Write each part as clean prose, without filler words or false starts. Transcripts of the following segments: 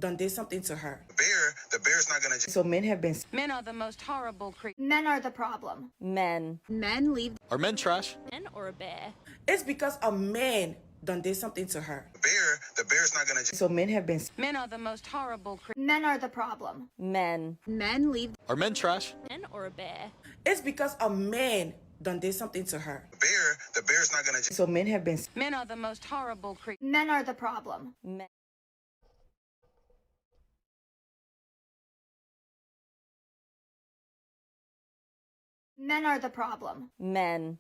done did something to her. The bear's not gonna. So men have been. Men are the most horrible creatures. Men are the problem. Men leave. Are men trash? Men or a bear. It's because a man done did something to her. The bear's not gonna. So men have been. Men are the most horrible creatures. Men are the problem. Men leave. Are men trash? Men or a bear. It's because a man done did something to her. The bear's not gonna. So men have been. Men are the most horrible creatures. Men are the problem. Men. Men are the problem. Men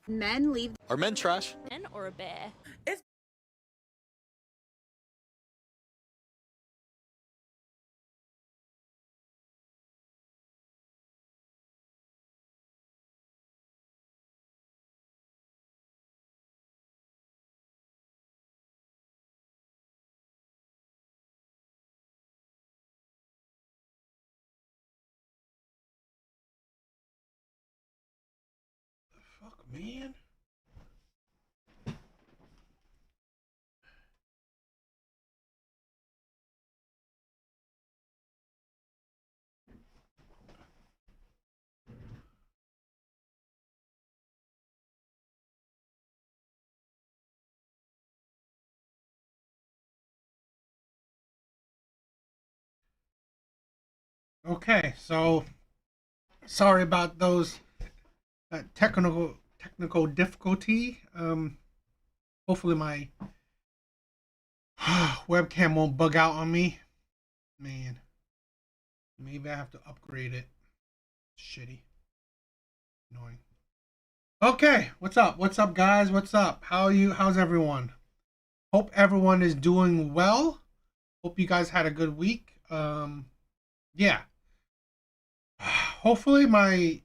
leave. Are men trash? Men or a bear. It's Fuck, man. Okay, so sorry about those technical difficulty. Hopefully my webcam won't bug out on me. Man, maybe I have to upgrade it. Shitty, annoying. Okay, what's up? What's up, guys? What's up? How are you? How's everyone? Hope everyone is doing well. Hope you guys had a good week. Yeah. Hopefully my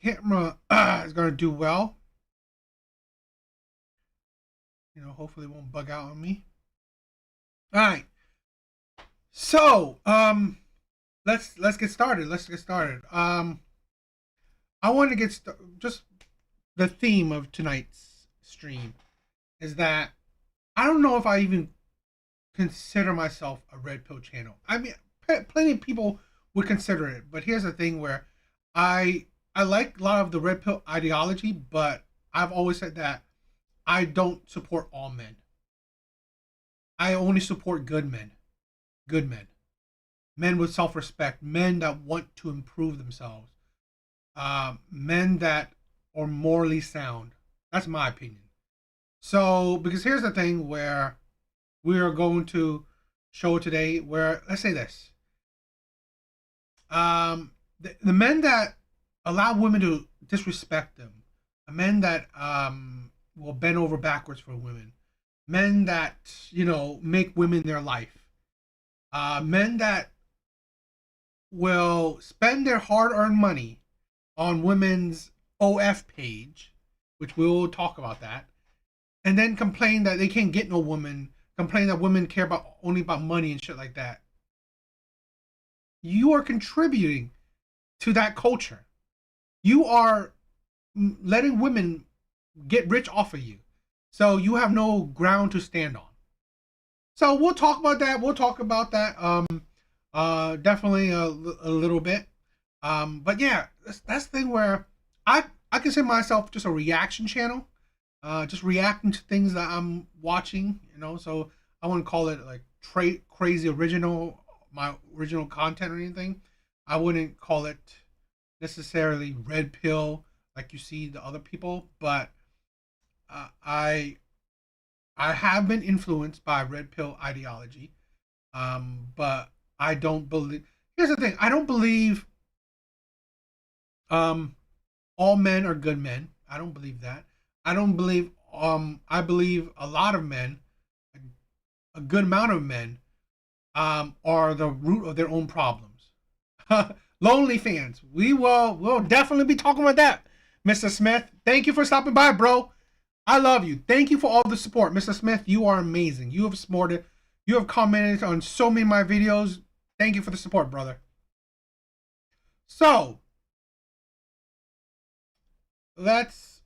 camera is gonna do well. You know, hopefully it won't bug out on me. All right. So, let's get started. I want to get just the theme of tonight's stream is that I don't know if I even consider myself a red pill channel. I mean, plenty of people would consider it, but here's the thing where I like a lot of the red pill ideology, but I've always said that I don't support all men. I only support good men. Men with self-respect, men that want to improve themselves, men that are morally sound. That's my opinion. So, because here's the thing where we are going to show today where, let's say this. The men that allow women to disrespect them, men that will bend over backwards for women, men that, you know, make women their life, men that will spend their hard-earned money on women's OF page, which we will talk about that, and then complain that they can't get no woman, complain that women care about only about money and shit like that. You are contributing to that culture. You are letting women get rich off of you. So you have no ground to stand on. So we'll talk about that. Definitely a little bit. But yeah, that's the thing where I consider myself just a reaction channel. Just reacting to things that I'm watching, you know. So I wouldn't call it like crazy original, my original content or anything. I wouldn't call it necessarily red pill like you see the other people, but I have been influenced by red pill ideology, but I don't believe. Here's the thing: I don't believe all men are good men. I don't believe that. I don't believe. I believe a lot of men, a good amount of men, are the root of their own problems. Lonely fans. We'll definitely be talking about that, Mr. Smith. Thank you for stopping by, bro. I love you. Thank you for all the support, Mr. Smith. You are amazing. You have supported. You have commented on so many of my videos. Thank you for the support, brother. So let's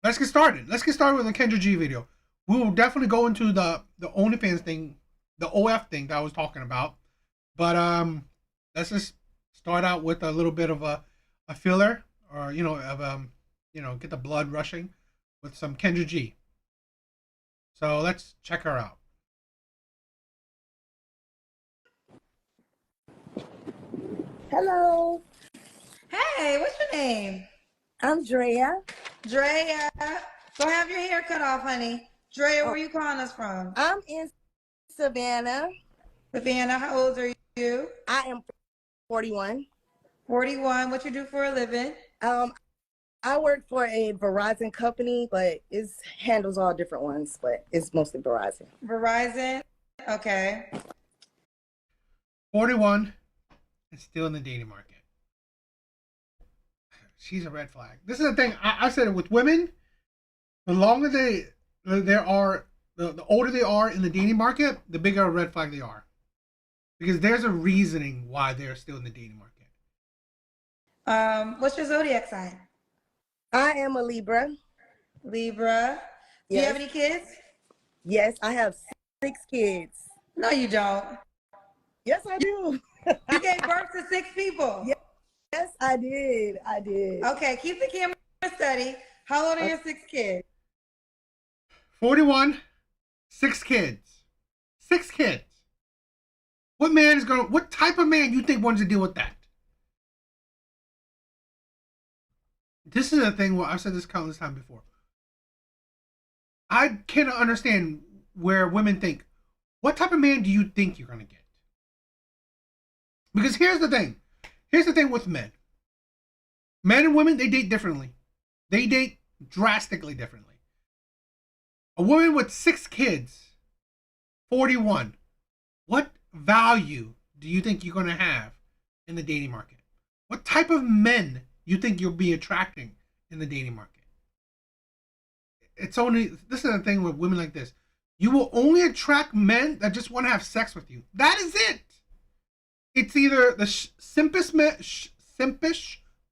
get started. Let's get started with the Kendra G video. we will definitely go into the OnlyFans thing, the OF thing that I was talking about. But let's just start out with a little bit of a filler, or get the blood rushing with some Kendra G. So let's check her out. Hello, Hey, what's your name? I'm Drea. Drea. Go have your hair cut off, honey. Drea, where you calling us from? I'm in Savannah. Savannah, how old are you? I am 41. 41. What you do for a living? I work for a Verizon company, but it handles all different ones, but it's mostly Verizon. Verizon. Okay. 41 and still in the dating market. She's a red flag. This is the thing. I said it with women. The longer the older they are in the dating market, the bigger a red flag they are. Because there's a reasoning why they're still in the dating market. What's your zodiac sign? I am a Libra. Libra. Do you Yes. have any kids? Yes, I have 6 kids. No, you don't. Yes, I do. You gave birth to 6 people. Yeah. Yes, I did. I did. Okay, keep the camera steady. How old are your 6 kids? 41, 6 kids. 6 kids. What type of man you think wants to deal with that? This is a thing where I've said this countless times before. I cannot understand where women think, what type of man do you think you're going to get? Because here's the thing. Here's the thing with men. Men and women, they date differently. They date drastically differently. A woman with 6 kids, 41, what value do you think you're going to have in the dating market? What type of men you think you'll be attracting in the dating market? This is the thing with women like this. You will only attract men that just want to have sex with you. That is it. It's either the simpish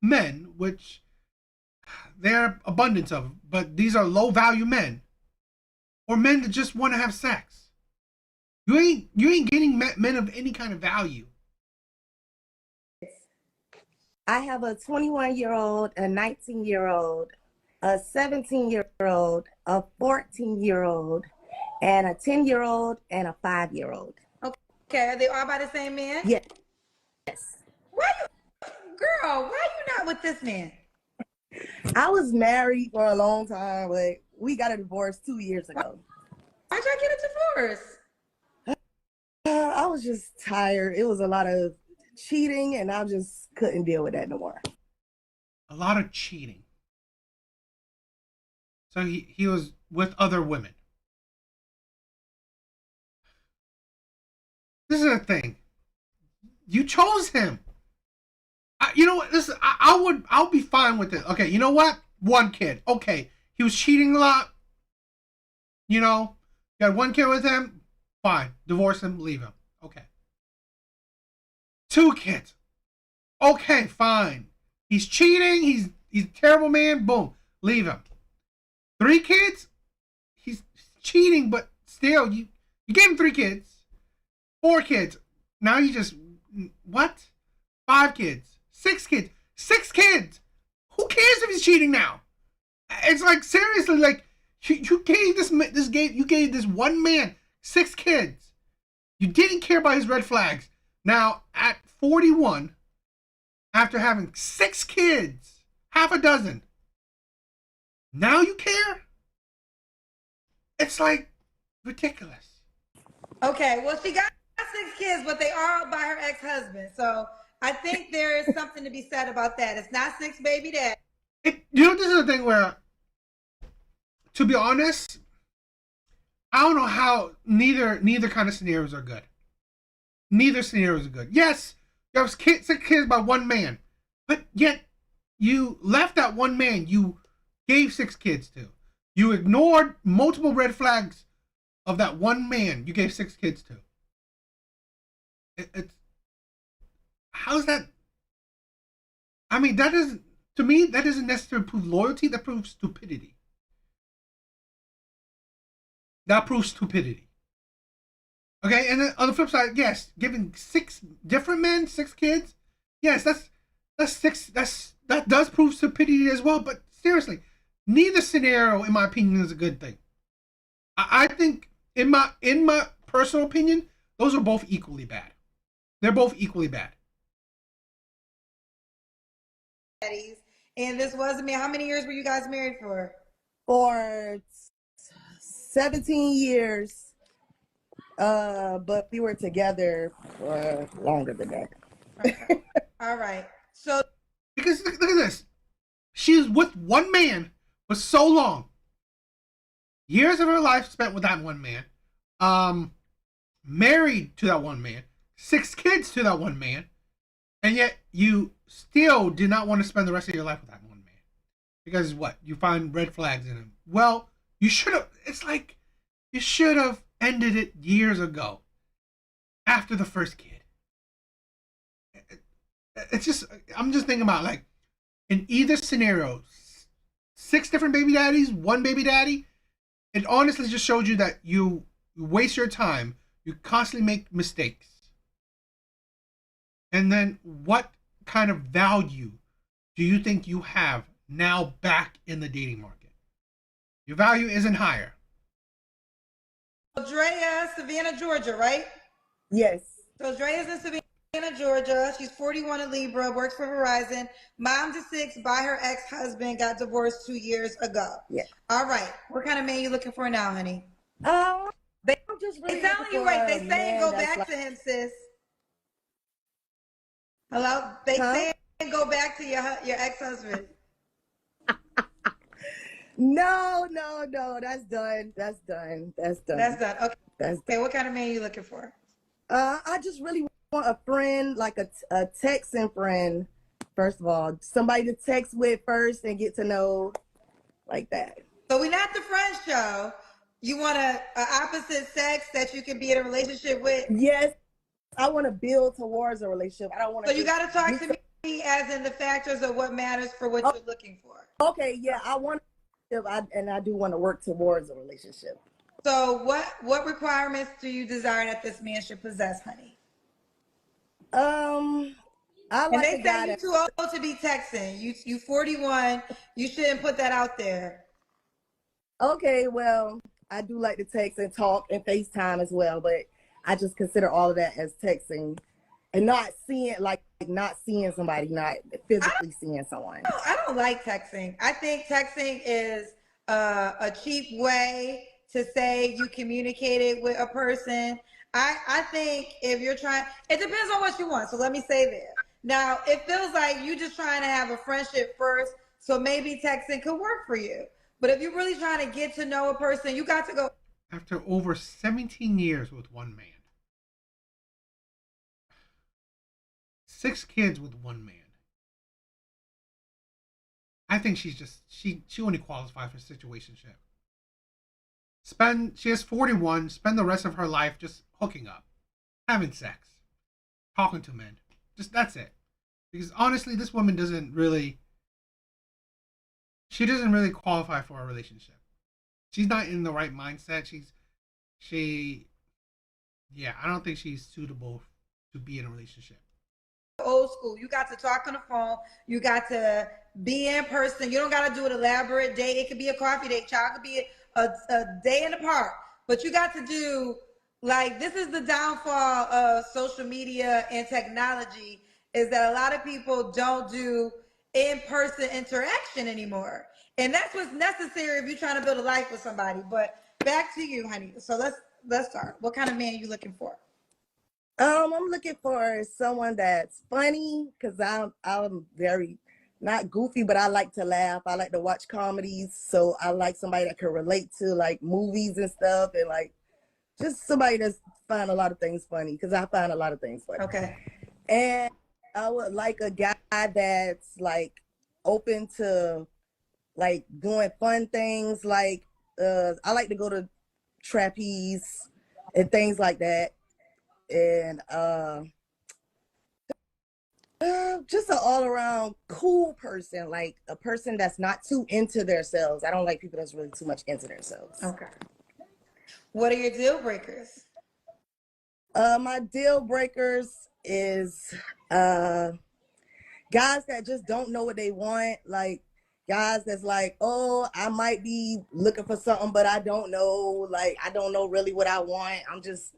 men, which there are abundance of, but these are low value men, or men that just want to have sex. You ain't getting men of any kind of value. I have a 21-year-old, a 19-year-old, a 17-year-old, a 14-year-old, and a 10-year-old, and a 5-year-old. Okay, are they all by the same man? Yes. Girl, why you not with this man? I was married for a long time, but we got a divorce 2 years ago. Why'd y'all get a divorce? I was just tired. It was a lot of cheating, and I just couldn't deal with that no more. A lot of cheating. So he was with other women. This is the thing. You chose him. You know what? I'll be fine with it. Okay, you know what? 1 kid. Okay, he was cheating a lot. You know, you had 1 kid with him. Fine, divorce him, leave him. Okay. 2 kids. Okay, fine. He's cheating. He's a terrible man. Boom, leave him. 3 kids. He's cheating, but still, you gave him 3 kids. 4 kids. Now you just what? 5 kids. 6 kids. 6 kids. Who cares if he's cheating now? It's like seriously, like you gave this one man 6 kids. You didn't care about his red flags. Now at 41, after having 6 kids, half a dozen, now you care? It's like ridiculous. Okay, well, she got 6 kids, but they are by her ex-husband. So I think there is something to be said about that. It's not 6 baby dads. This is the thing where, to be honest, I don't know how neither kind of scenarios are good. Neither scenarios are good. Yes, you have 6 kids by 1 man, but yet you left that 1 man you gave 6 kids to. You ignored multiple red flags of that 1 man you gave 6 kids to. It's how's that? I mean, to me, that doesn't necessarily prove loyalty. That proves stupidity. that proves stupidity. Okay, and then on the flip side, yes, giving 6 different men 6 kids, yes, that's 6. That does prove stupidity as well. But seriously, neither scenario, in my opinion, is a good thing. I think, in my personal opinion, those are both equally bad. They're both equally bad. And this wasn't me. How many years were you guys married for? For 17 years. But we were together for longer than that. All right. So Because look at this. She was with one man for so long. Years of her life spent with that one man. Married to that one man. 6 kids to that one man. And yet you still do not want to spend the rest of your life with that one man. Because what? You find red flags in him. Well, you should have. It's like you should have ended it years ago. After the first kid. It's just, I'm just thinking about, like, in either scenario, 6 different baby daddies, 1 baby daddy, it honestly just shows you that you waste your time. You constantly make mistakes. And then what kind of value do you think you have now back in the dating market? Your value isn't higher. Drea, Savannah, Georgia, right? Yes. So Drea's in Savannah, Georgia. She's 41, a Libra, works for Verizon. Mom to 6 by her ex-husband, got divorced 2 years ago. Yeah. All right. What kind of man you looking for now, honey? I'm just really They telling looking you for right. They a saying man go that's back like- to him, sis. Hello? They saying go back to your ex-husband. No, that's done. That's done. Okay. Okay, what kind of man you looking for? I just really want a friend, like a texting friend. First of all, somebody to text with first and get to know, like that. So we're not the friend show. You want a opposite sex that you can be in a relationship with? Yes, I want to build towards a relationship. I don't want So to. you got to talk to me as in the factors of what matters for what you're looking for. Okay, yeah, I want, and I do want to work towards a relationship. So what requirements do you desire that this man should possess, honey? I And like they a guy say you're that. too old to be texting. You 41. You shouldn't put that out there. Okay, well, I do like to text and talk and FaceTime as well, but I just consider all of that as texting and not seeing somebody, not physically seeing someone. I don't like texting. I think texting is a cheap way to say you communicated with a person. I think if you're trying, it depends on what you want. So let me say that. Now, it feels like you just trying to have a friendship first, so maybe texting could work for you. But if you're really trying to get to know a person, you got to go. After over 17 years with one man. 6 kids with one man. I think she's just, she only qualifies for situationship. She is 41, spend the rest of her life just hooking up, having sex, talking to men. Just, that's it. Because honestly, this woman doesn't really qualify for a relationship. She's not in the right mindset. I don't think she's suitable to be in a relationship. Old school. You got to talk on the phone. You got to be in person. You don't got to do an elaborate date. It could be a coffee date. Child, could be a day in the park. But you got to do, like, this is the downfall of social media and technology, is that a lot of people don't do in-person interaction anymore. And that's what's necessary if you're trying to build a life with somebody. But back to you, honey. So let's start. What kind of man are you looking for? I'm looking for someone that's funny, because I'm very not goofy, but I like to laugh. I like to watch comedies, so I like somebody that can relate to like movies and stuff, and like just somebody that's find a lot of things funny, because I find a lot of things funny. Okay. And I would like a guy that's like open to like doing fun things, like I like to go to trapeze and things like that. And just an all-around cool person, like a person that's not too into themselves. I don't like people that's really too much into themselves. Okay. What are your deal breakers? My deal breakers is guys that just don't know what they want, like guys that's like, oh, I might be looking for something, but I don't know, like I don't know really what I want. I'm just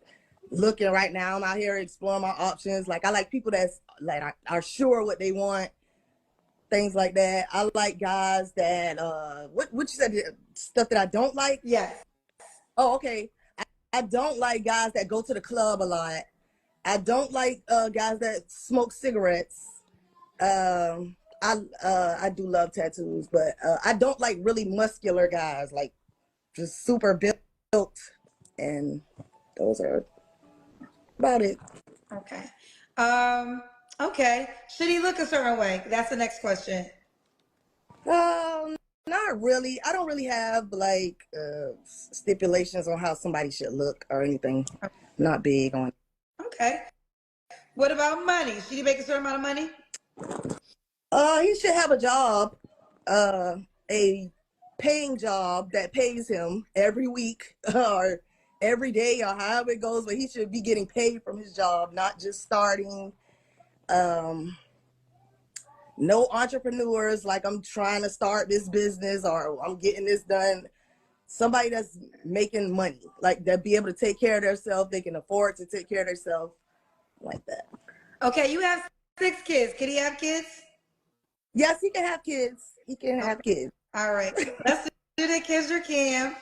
looking right now. I'm out here exploring my options. Like I like people that's like are sure what they want, things like that. I like guys that what you said, stuff that I don't like. Yes. Oh, okay. I don't like guys that go to the club a lot. I don't like guys that smoke cigarettes. I do love tattoos, but I don't like really muscular guys, like just super built, and those are about it. Okay. Okay. Should he look a certain way? That's the next question. Not really. I don't really have like stipulations on how somebody should look or anything. Not big on. Okay. What about money? Should he make a certain amount of money? He should have a job, a paying job that pays him every week or every day or however it goes, but he should be getting paid from his job, not just starting. No entrepreneurs like I'm trying to start this business or I'm getting this done. Somebody that's making money, like they'll be able to take care of themselves. They can afford to take care of themselves, like that. Okay, you have 6 kids. Can he have kids? Yes, he can have kids. He can have kids. All right. Let's do the Kendra Cam.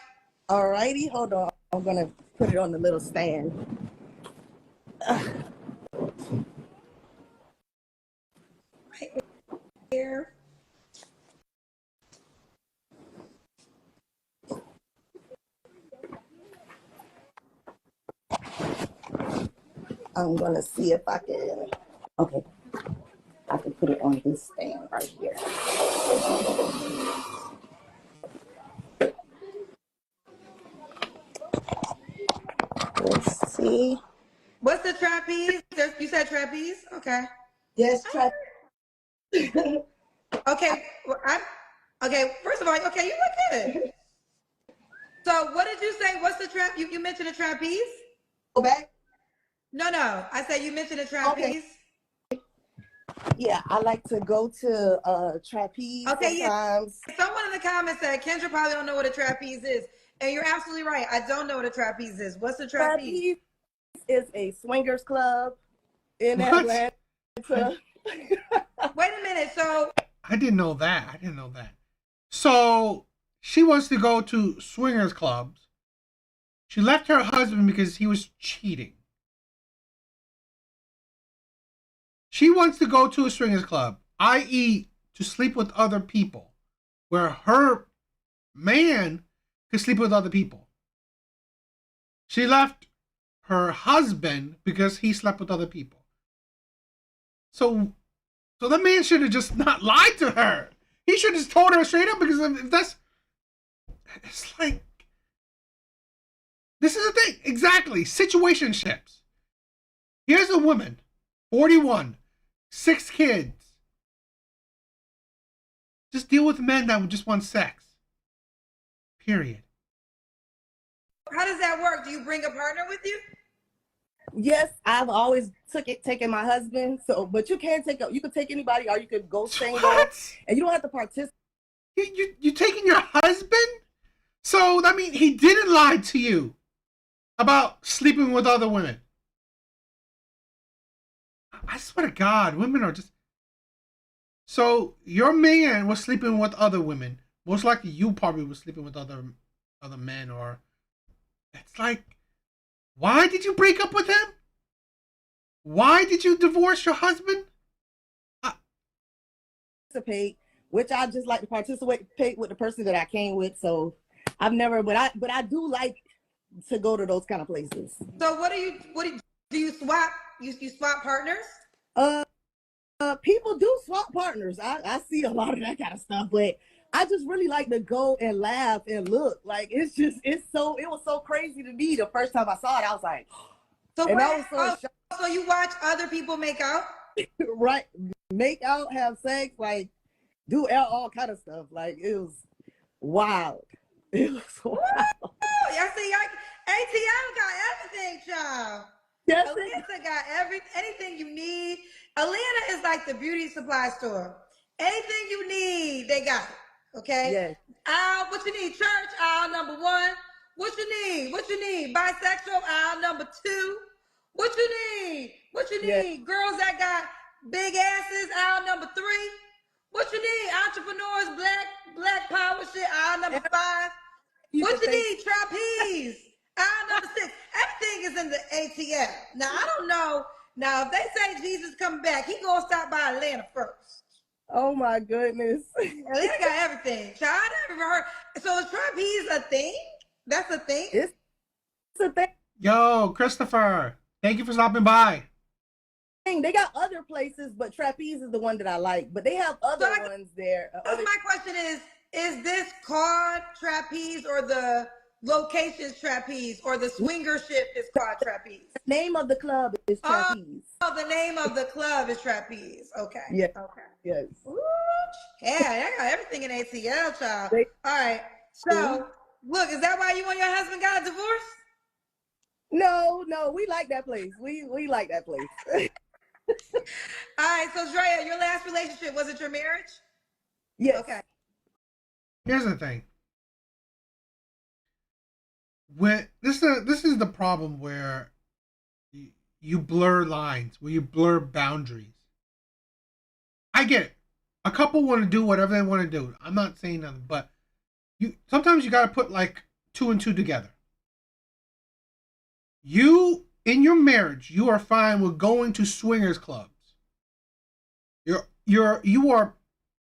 All righty, hold on. I'm gonna put it on the little stand. Right here. I'm gonna see if I can. Okay, I can put it on this stand right here. Let's see. What's the trapeze? You said trapeze? Okay. Yes, Okay. Well, okay. First of all, okay, you look good. So what did you say? What's the trap? You mentioned a trapeze? Go back. No. I said you mentioned a trapeze. Okay. Yeah, I like to go to trapeze Okay, sometimes. Yeah. Someone in the comments said Kendra probably don't know what a trapeze is. And you're absolutely right. I don't know what a trapeze is. What's a trapeze? Trapeze is a swingers club in What? Atlanta. Wait a minute. So I didn't know that. So she wants to go to swingers clubs. She left her husband because he was cheating. She wants to go to a swingers club, i.e., to sleep with other people, where her man could sleep with other people. She left her husband because he slept with other people. So the man should have just not lied to her. He should have just told her straight up, because if that's, it's like, this is the thing. Exactly. Situationships. Here's a woman, 41, 6 kids. Just deal with men that just want sex. Period. how does that work? Do you bring a partner with you? Yes, I've always taken my husband. So, but you can take anybody, or you could go single, What? and you don't have to participate. You taking your husband? So that means he didn't lie to you about sleeping with other women. I swear to God, women are just. So your man was sleeping with other women. Most likely, you probably was sleeping with other men, or it's like, why did you break up with him? Why did you divorce your husband? Which I just like to participate with the person that I came with. So I've never, but I do like to go to those kind of places. So do you swap? You swap partners? People do swap partners. I see a lot of that kind of stuff, but I just really like to go and laugh and look. Like it was so crazy to me the first time I saw it. I was like, So and I was so shocked. So you watch other people make out? Right, make out, have sex, like do all kind of stuff. Like it was wild. It was wild. Oh, I see. ATL got everything, child. Yes, Atlanta got anything you need. Atlanta is like the beauty supply store. Anything you need, they got it. Okay? yes. What you need? Church, aisle number 1. What you need? What you need? Bisexual, aisle number 2. What you need? What you Yes. need? Girls that got big asses, aisle number 3. What you need? Entrepreneurs, black power shit, aisle number 5. What you need? Trapeze. Aisle number 6. Everything is in the ATL. Now, I don't know. Now, if they say Jesus coming back, he gonna stop by Atlanta first. Oh my goodness. Atlanta got everything. Child, I never even heard. So is trapeze a thing? That's a thing? It's a Yo, Christopher, thank you for stopping by. thing. They got other places, but trapeze is the one that I like. But they have other So ones there. So my question is this called trapeze or the location's trapeze or the swinger ship is called trapeze? The name of the club is trapeze. Oh, the name of the club is trapeze. Okay. Yeah. Okay. Yes. Ooh, yeah, I got everything in ATL, child. They- All right. So, look, is that why you and your husband got a divorce? No, we like that place. We like that place. All right. So, Drea, your last relationship, was it your marriage? Yes. Okay. Here's the thing. When this is the problem where you blur lines, where you blur boundaries. I get it. A couple want to do whatever they want to do. I'm not saying nothing, but sometimes you got to put like 2 and 2 together. You in your marriage, you are fine with going to swingers clubs. You are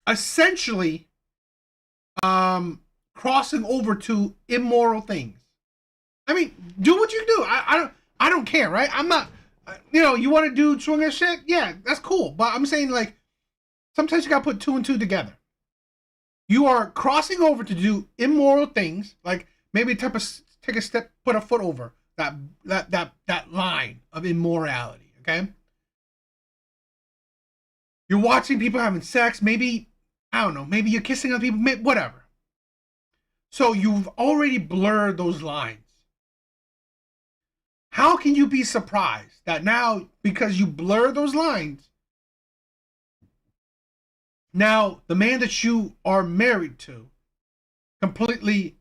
essentially crossing over to immoral things. I mean, do what you do. I don't care, right? I'm not, you want to do swinger shit? Yeah, that's cool. But I'm saying, like, sometimes you got to put 2 and 2 together. You are crossing over to do immoral things, like maybe take a step, put a foot over that line of immorality, okay? You're watching people having sex, maybe, I don't know, maybe you're kissing other people, whatever. So you've already blurred those lines. How can you be surprised that now, because you blur those lines, now the man that you are married to completely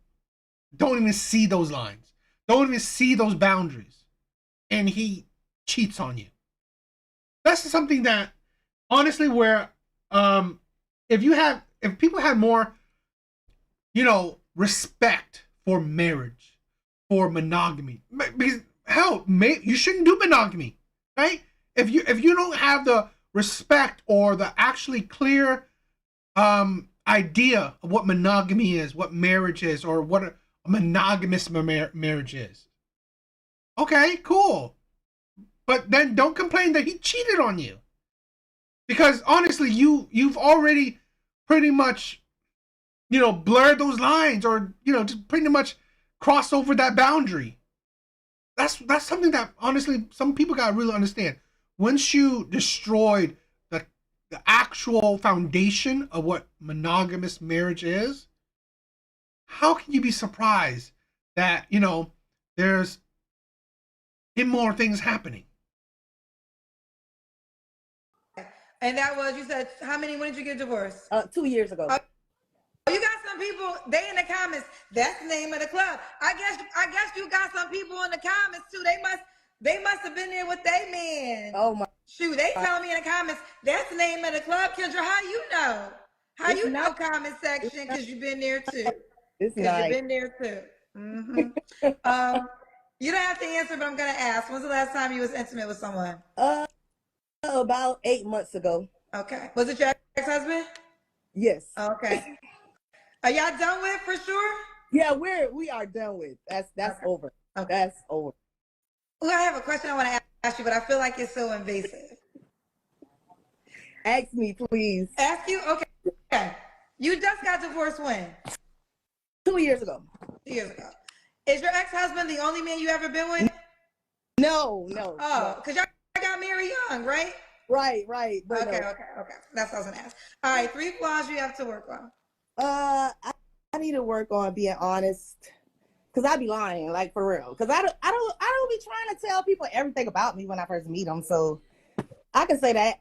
don't even see those lines, don't even see those boundaries, and he cheats on you? That's something that, honestly, where if people had more, respect for marriage, for monogamy, because hell, you shouldn't do monogamy, right? If you don't have the respect or the actually clear idea of what monogamy is, what marriage is, or what a monogamous marriage is, okay, cool. But then don't complain that he cheated on you, because honestly, you've already pretty much, blurred those lines, or just pretty much cross over that boundary. That's something that honestly some people gotta really understand. Once you destroyed the actual foundation of what monogamous marriage is, how can you be surprised that there's immoral things happening? And that was, you said, when did you get divorced? 2 years ago. You got some people, they in the comments, that's the name of the club. I guess you got some people in the comments too. They must have been there with their man. Oh my. Shoot, they telling me in the comments, that's the name of the club. Kendra, how you know? How It's you know not- comment section? Because you've been there too. It's Because you've nice. been there too. You don't have to answer, but I'm going to ask. When's the last time you was intimate with someone? About 8 months ago. Okay. Was it your ex-husband? Yes. Okay. Are y'all done with for sure? Yeah, we are done with. That's Okay. over. Okay. That's over. Well, I have a question I want to ask you, but I feel like it's so invasive. Ask me, please. Ask you? Okay. You just got divorced when? 2 years ago. 2 years ago. Is your ex-husband the only man you ever been with? No. Oh, because y'all got married young, right? Right. But Okay. no. That's what I was going to ask. All right, 3 flaws you have to work on. I need to work on being honest Cause I be lying, like for real. Cause I don't be trying to tell people everything about me when I first meet them. So I can say that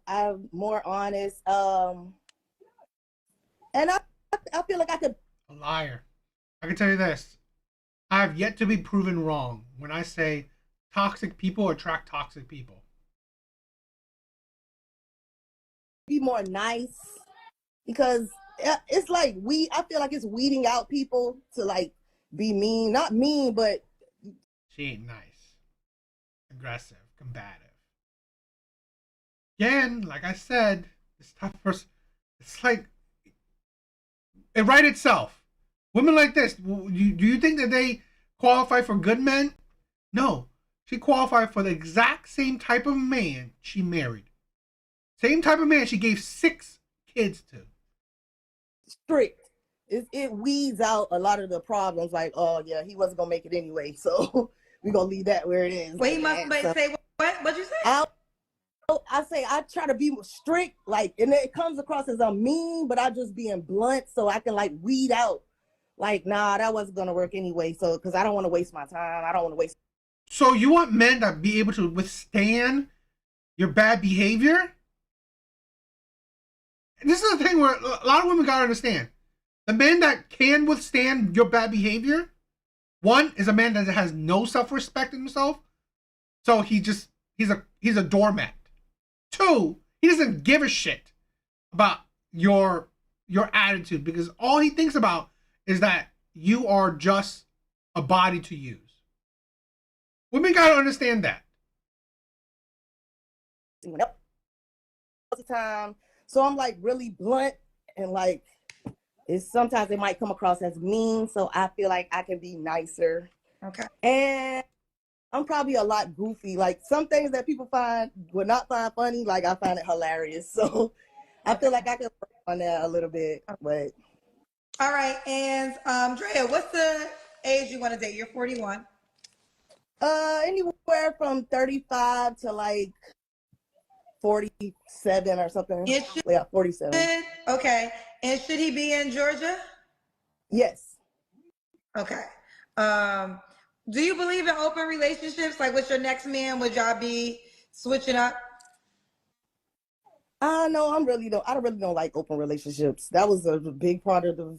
I'm more honest. And I feel like I could. A liar. I can tell you this. I have yet to be proven wrong when I say toxic people attract toxic people. Be more nice because it's like I feel like it's weeding out people to like be mean, not mean, but She ain't nice, aggressive, combative. Again, like I said, this type of person, it's like it right itself. Women like this, do you think that they qualify for good men? No, she qualified for the exact same type of man she married. Same type of man she gave 6 kids to. strict. It weeds out a lot of the problems. Like, oh yeah, he wasn't gonna make it anyway, so we're gonna leave that where it is. Wait, he must So say what? What'd you say? I say I try to be strict, like, and it comes across as I'm mean, but I just being blunt so I can like weed out. Like, nah, that wasn't gonna work anyway. So, because I don't want to waste my time. I don't want to waste. So you want men that be able to withstand your bad behavior? This is the thing where a lot of women gotta understand. The man that can withstand your bad behavior, one is a man that has no self-respect in himself. So he's a doormat. 2, he doesn't give a shit about your attitude because all he thinks about is that you are just a body to use. Women gotta understand that. All the time. So I'm like really blunt and like it's sometimes it might come across as mean. So I feel like I can be nicer. Okay. And I'm probably a lot goofy. Like some things that people would not find funny, like I find it hilarious. So I feel like I can work on that a little bit. But All right, and Drea, what's the age you want to date? You're 41. anywhere from 35 to like 47 or something. It should, Yeah, 47. okay. And should he be in Georgia? Yes. Okay. Do you believe in open relationships? Like with your next man, would y'all be switching up? No, I really don't like open relationships. That was a big part of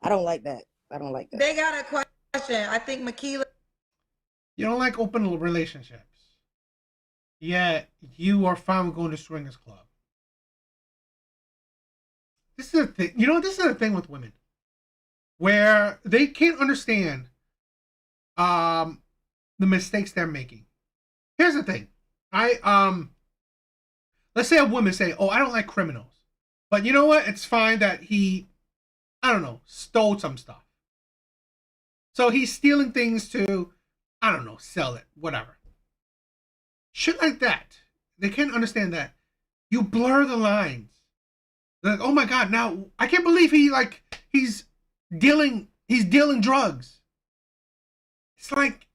I don't like that. I don't like that. They got a question. I think Makila. You don't like open relationships. Yet you are fine with going to swingers club. This is the thing. You know, this is the thing with women, where they can't understand the mistakes they're making. Here's the thing. Let's say a woman say, "Oh, I don't like criminals," but you know what? It's fine that he, I don't know, stole some stuff. So he's stealing things to, I don't know, sell it, whatever. Shit like that. They can't understand that. You blur the lines. They're like, oh my God, now I can't believe he's dealing drugs. It's like,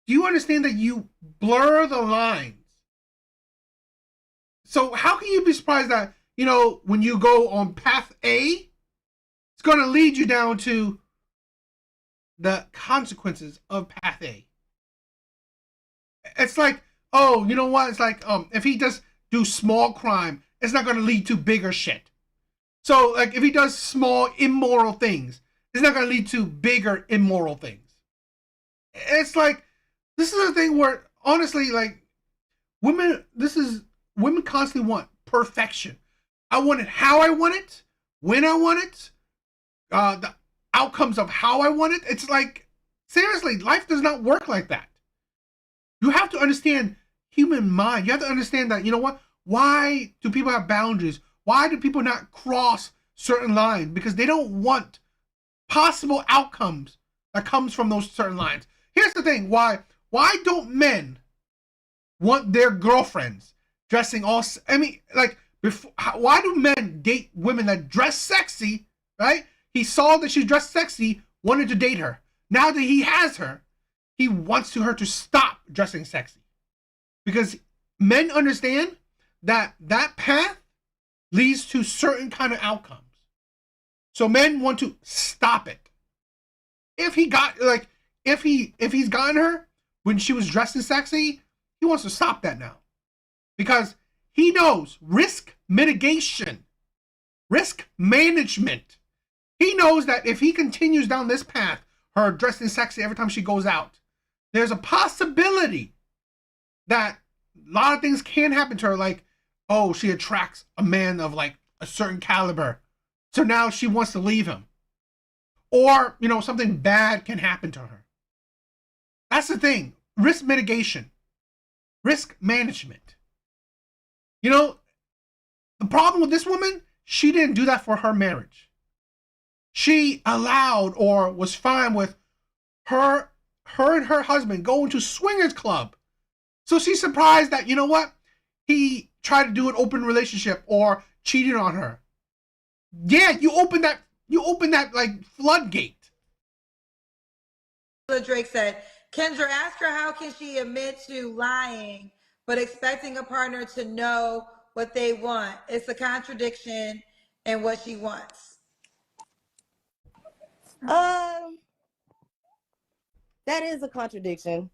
do you understand that you blur the lines? So how can you be surprised that, you know, when you go on path A, it's going to lead you down to the consequences of path A. It's like, oh, you know what? It's like, if he does do small crime, it's not going to lead to bigger shit. So, like, if he does small immoral things, it's not going to lead to bigger immoral things. It's like, this is a thing where, honestly, like, women constantly want perfection. I want it how I want it, when I want it, the outcomes of how I want it. It's like, seriously, life does not work like that. You have to understand human mind. You have to understand that, you know what? Why do people have boundaries? Why do people not cross certain lines? Because they don't want possible outcomes that comes from those certain lines. Here's the thing. Why don't men want their girlfriends dressing all, I mean, like, why do men date women that dress sexy, right? He saw that she dressed sexy, wanted to date her. Now that he has her, he wants her to stop dressing sexy. Because men understand that that path leads to certain kind of outcomes. So men want to stop it. If he got, like, if he's gotten her when she was dressed and sexy, he wants to stop that now. Because he knows risk mitigation, risk management. He knows that if he continues down this path, her dressing sexy every time she goes out, there's a possibility that a lot of things can happen to her. Like, oh, she attracts a man of like a certain caliber, so now she wants to leave him. Or, you know, something bad can happen to her. That's the thing. Risk mitigation, risk management. You know, the problem with this woman, she didn't do that for her marriage. She allowed or was fine with her and her husband going to swingers club. So she's surprised that, you know what, he tried to do an open relationship or cheated on her. Yeah, you open that like floodgate. Drake said, Kendra, ask her how can she admit to lying but expecting a partner to know what they want. It's a contradiction in what she wants. That is a contradiction.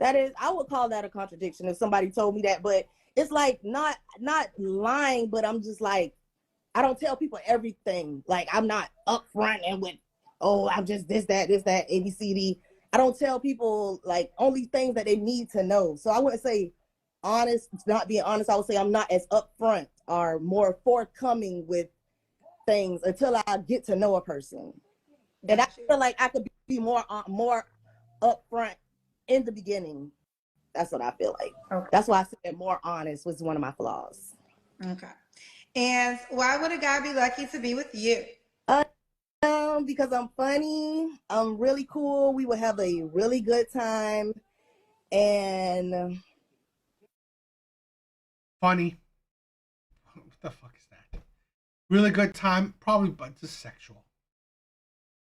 I would call that a contradiction if somebody told me that, but it's like not lying, but I'm just like, I don't tell people everything. Like, I'm not upfront and with, oh, I'm just this, that, A, B, C, D. I don't tell people like only things that they need to know. So I wouldn't say honest, not being honest. I would say I'm not as upfront or more forthcoming with things until I get to know a person. And I feel like I could be more upfront in the beginning. That's what I feel like. Okay. That's why I said more honest was one of my flaws. Okay. And why would a guy be lucky to be with you? Because I'm funny, I'm really cool. We would have a really good time, and Funny. What the fuck is that? Really good time, probably, but just sexual.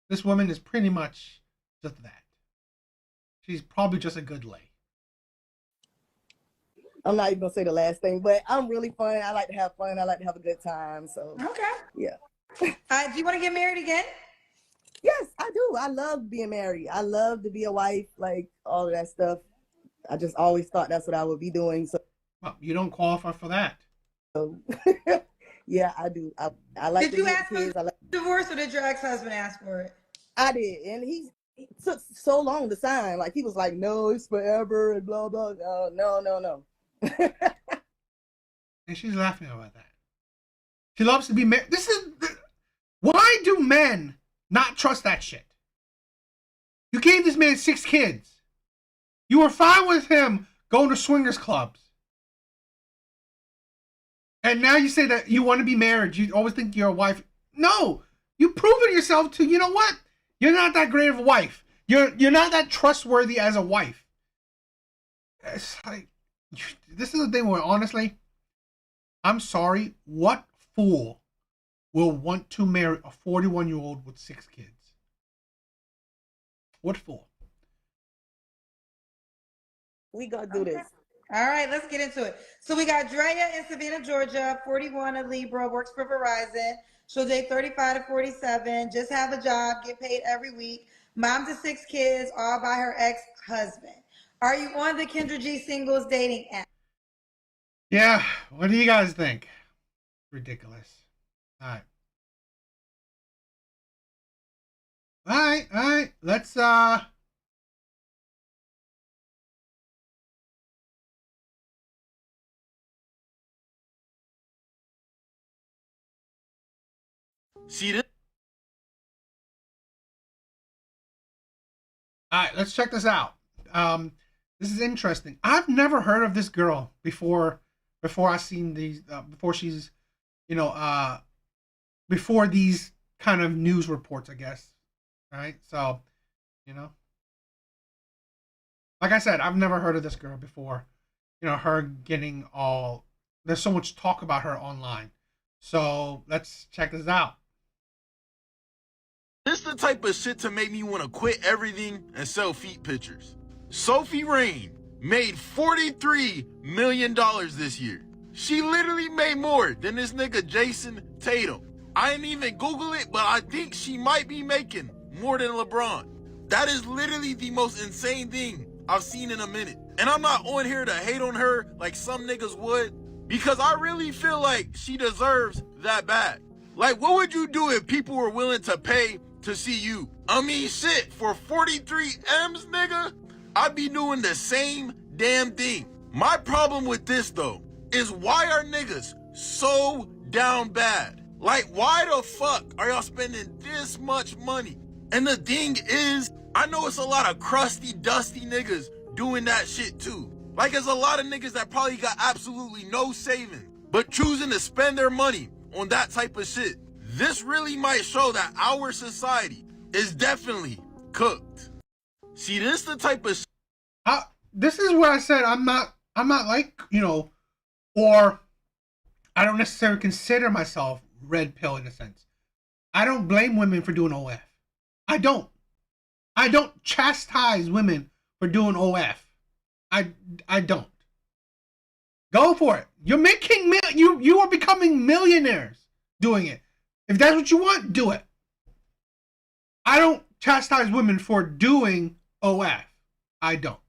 This woman is pretty much just that. She's probably just a good lay. I'm not even gonna say the last thing, but I'm really fun. I like to have fun. I like to have a good time. So Okay. yeah. Do you want to get married again? Yes, I do. I love being married. I love to be a wife, like all of that stuff. I just always thought that's what I would be doing. So Well, you don't qualify for that. yeah, I do. I like Did to you get ask for kids. divorce or did your ex-husband ask for it? I did, and he took so long to sign. Like, he was like, "No, it's forever," and blah blah. No. And she's laughing about that. She loves to be married. Why do men not trust that shit? You gave this man 6 kids. You were fine with him going to swingers clubs. And now you say that you want to be married. You always think you're a wife. No, you've proven yourself to, you know what? You're not that great of a wife. You're not that trustworthy as a wife. It's like, this is the thing where, honestly, I'm sorry, what fool will want to marry a 41-year-old with 6 kids? What fool? We gonna do this. All right, let's get into it. So we got Drea in Savannah, Georgia, 41, a Libra, works for Verizon. She'll date 35 to 47, just have a job, get paid every week. Mom to 6 kids, all by her ex-husband. Are you on the Kendra G singles dating app? Yeah, what do you guys think? Ridiculous. All right. Let's see this. All right, let's check this out. This is interesting. I've never heard of this girl before I seen these before she's, you know, before these kind of news reports, I guess. All right? So, you know, like I said, I've never heard of this girl before. You know, her getting all, there's so much talk about her online. So, let's check this out. This the type of shit to make me want to quit everything and sell feet pictures. Sophie Rain made $43 million this year. She literally made more than this nigga Jason Tatum. I didn't even Google it, but I think she might be making more than LeBron. That is literally the most insane thing I've seen in a minute. And I'm not on here to hate on her like some niggas would, because I really feel like she deserves that bag. Like, what would you do if people were willing to pay to see you? I mean, shit, for 43 M's, nigga, I'd be doing the same damn thing. My problem with this, though, is why are niggas so down bad? Like, why the fuck are y'all spending this much money? And the thing is, I know it's a lot of crusty, dusty niggas doing that shit too. Like, there's a lot of niggas that probably got absolutely no saving, but choosing to spend their money on that type of shit. This really might show that our society is definitely cooked. See, this the type of this is where I said I'm not like, you know, or I don't necessarily consider myself red pill in a sense. I don't blame women for doing OF. I don't chastise women for doing OF. I don't. Go for it. You're making you are becoming millionaires doing it. If that's what you want, do it. I don't chastise women for doing OF. I don't.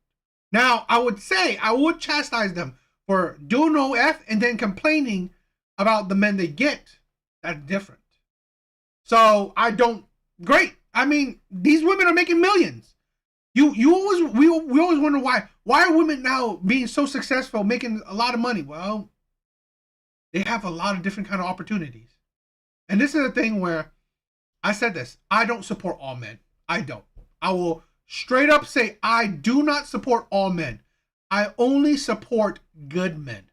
Now, I would say I would chastise them for doing OF and then complaining about the men they get. That's different. So I don't. Great. I mean, these women are making millions. We always wonder why are women now being so successful, making a lot of money? Well, they have a lot of different kind of opportunities. And this is the thing where I said this. I don't support all men. I don't. I will straight up say I do not support all men. I only support good men.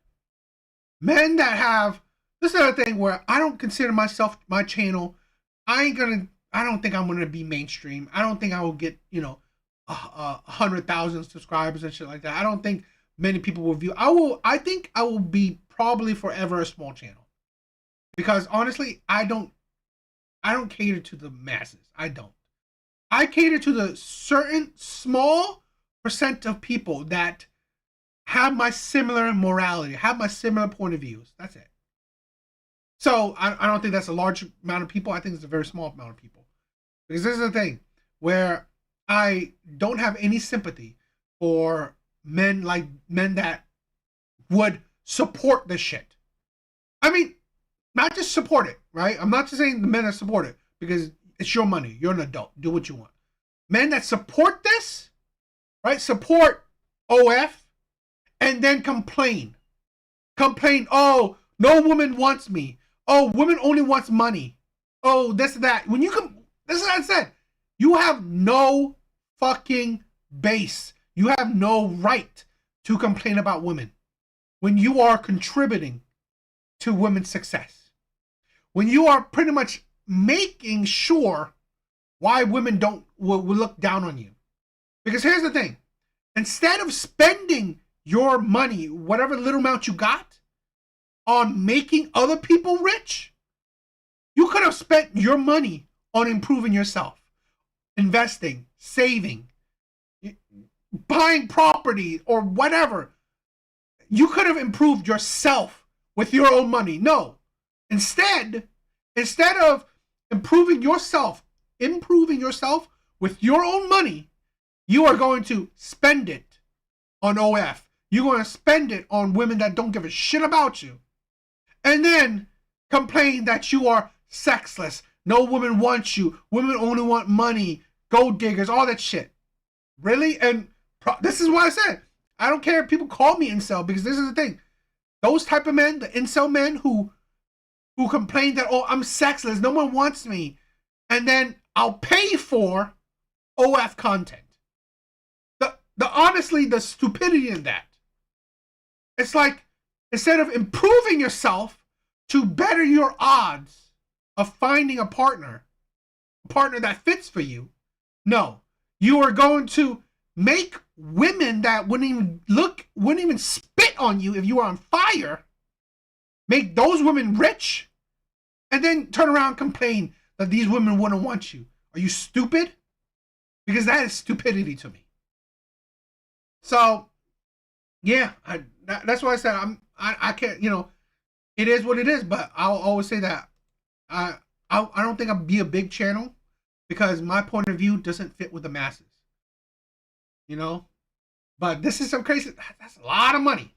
Men that have, this is the thing where I don't consider myself, my channel, I don't think I'm gonna be mainstream. I don't think I will get, you know, 100,000 subscribers and shit like that. I don't think many people will view. I think I will be probably forever a small channel, because honestly, I don't cater to the masses. I don't. I cater to the certain small percent of people that have my similar morality, have my similar point of views. That's it. So I don't think that's a large amount of people. I think it's a very small amount of people. Because this is the thing where I don't have any sympathy for men that would support this shit. I mean, not just support it, right? I'm not just saying the men that support it, because it's your money. You're an adult. Do what you want. Men that support this, right? Support OF and then complain. Complain, oh, no woman wants me. Oh, women only wants money. Oh, this, that. When you come, this is what I said. You have no fucking base. You have no right to complain about women when you are contributing to women's success. When you are pretty much making sure why women will look down on you. Because here's the thing. Instead of spending your money, whatever little amount you got, on making other people rich, you could have spent your money on improving yourself, investing, saving, buying property, or whatever. You could have improved yourself with your own money. No. Instead of improving yourself with your own money, you are going to spend it on OF. You're going to spend it on women that don't give a shit about you. And then complain that you are sexless. No woman wants you. Women only want money. Gold diggers, all that shit. Really? And this is what I said. I don't care if people call me incel, because this is the thing. Those type of men, the incel men who complain that, oh, I'm sexless, no one wants me, and then I'll pay for OF content. Honestly, the stupidity in that. It's like, instead of improving yourself to better your odds of finding a partner that fits for you, no, you are going to make women that wouldn't even spit on you if you were on fire, make those women rich, and then turn around and complain that these women wouldn't want you. Are you stupid? Because that is stupidity to me. So, yeah, that's why I said I can't, you know, it is what it is. But I'll always say that I don't think I'll be a big channel. because my point of view doesn't fit with the masses. You know? But this is some crazy. That's a lot of money.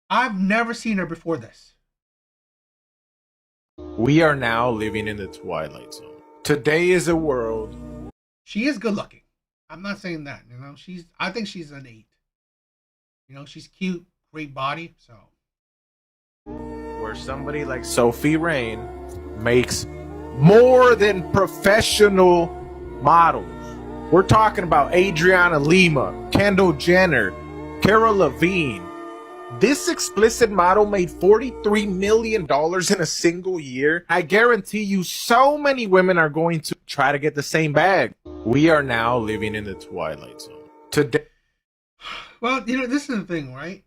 I've never seen her before this. We are now living in the Twilight Zone. Today is a world. She is good looking. I'm not saying that. You know, I think she's an 8. You know, she's cute, great body. So Where somebody like Sophie Rain makes more than professional models. We're talking about Adriana Lima, Kendall Jenner, Cara Levine. This explicit model made $43 million in a single year. I guarantee you so many women are going to try to get the same bag. We are now living in the Twilight Zone. Today. well, you know, this is the thing, right?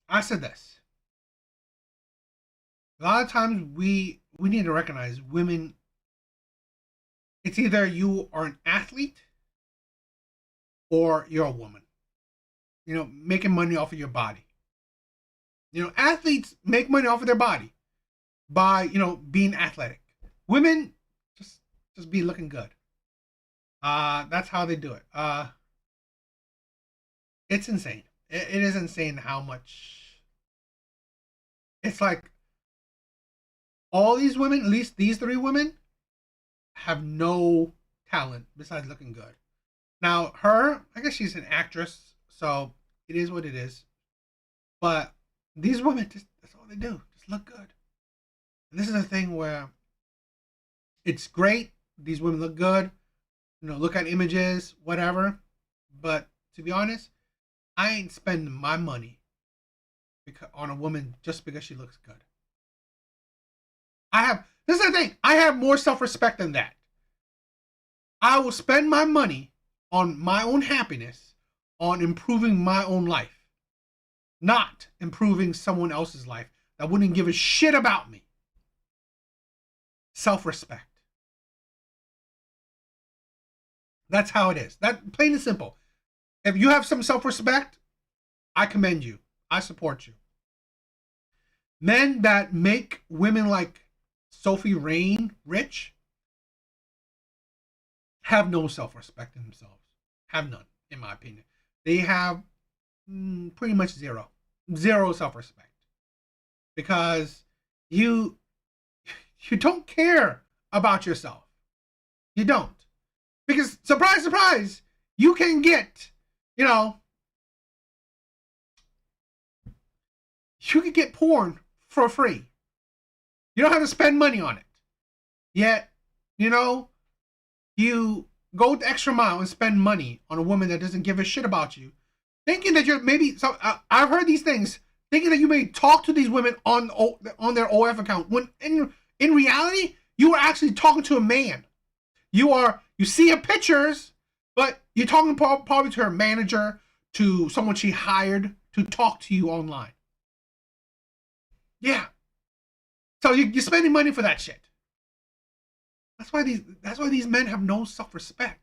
I said this. A lot of times we need to recognize women. It's either you are an athlete or you're a woman. You know, making money off of your body. You know, athletes make money off of their body by, you know, being athletic. Women just be looking good. That's how they do it. It's insane. It is insane how much. It's like all these women, at least these 3 women, have no talent besides looking good. Now, her, I guess she's an actress, so it is what it is. But these women, that's all they do. Just look good. And this is a thing where it's great. These women look good. You know, look at images, whatever. But to be honest, I ain't spending my money on a woman just because she looks good. This is the thing. I have more self-respect than that. I will spend my money on my own happiness, on improving my own life, not improving someone else's life that wouldn't give a shit about me. Self-respect. That's how it is. That plain and simple. If you have some self-respect, I commend you. I support you. Men that make women like Sophie Rain rich have no self-respect in themselves. Have none, in my opinion. They have pretty much zero self-respect, because you don't care about yourself. You don't, because surprise, surprise, you can get, you know, you can get porn for free. You don't have to spend money on it. Yet, you know, you go the extra mile and spend money on a woman that doesn't give a shit about you, thinking that you're maybe. So I've heard these things, thinking that you may talk to these women on their OF account, when in reality you are actually talking to a man. You see her pictures, but you're talking probably to her manager, to someone she hired to talk to you online. Yeah. So you're spending money for that shit. That's why these men have no self-respect.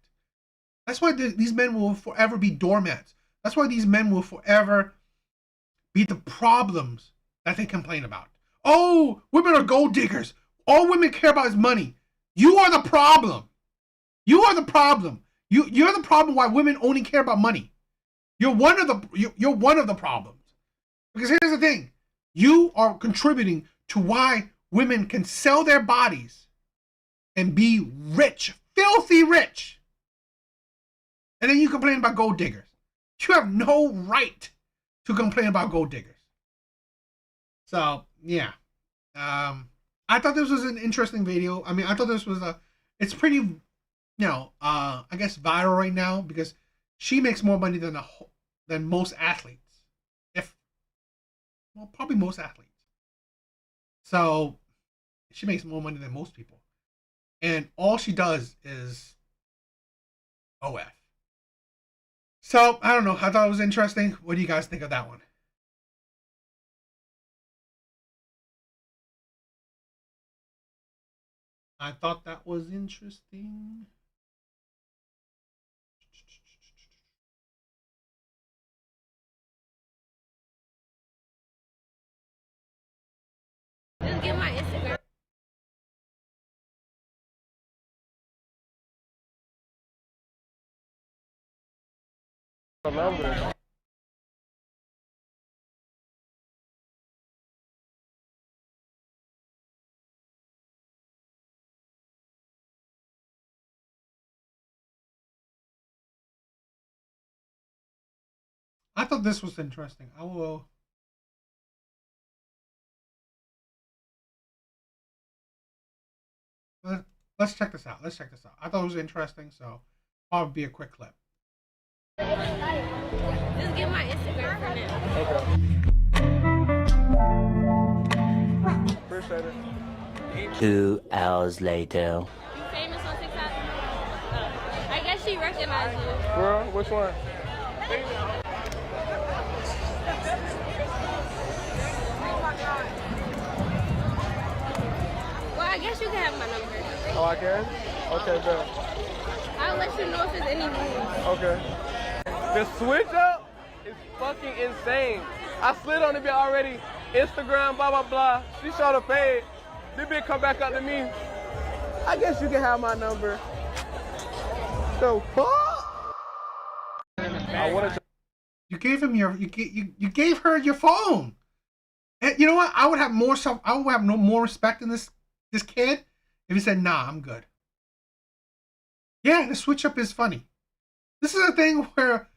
That's why these men will forever be doormats. That's why these men will forever be the problems that they complain about. Oh, women are gold diggers. All women care about is money. You are the problem. You are the problem. You're the problem why women only care about money. You're one of the problems. Because here's the thing. You are contributing to why women can sell their bodies and be rich, filthy rich. And then you complain about gold diggers. You have no right to complain about gold diggers. So, yeah. I thought this was an interesting video. I mean, I thought this was it's pretty, you know, I guess viral right now, because she makes more money than most athletes. Probably most athletes. So she makes more money than most people. And all she does is OF. So, I don't know. I thought it was interesting. What do you guys think of that one? I thought that was interesting. Just get my Instagram. I thought this was interesting. I will. Let's check this out. Let's check this out. I thought it was interesting, so probably be a quick clip. Just get my Instagram for now. Okay. Appreciate it. 2 hours later. You famous on TikTok? I guess she recognized you. Girl, which one? Well, I guess you can have my number. Oh, I can? Okay, good. I'll let you know if there's any news. Okay. The switch up is fucking insane. I slid on the bit already. Instagram, blah, blah, blah. She showed her page. This bitch come back up to me. I guess you can have my number. So, fuck? I wanted to. You gave him your. You gave her your phone. And you know what? I would have more self. I would have no more respect in this kid if he said, "Nah, I'm good." Yeah, the switch up is funny. This is a thing where,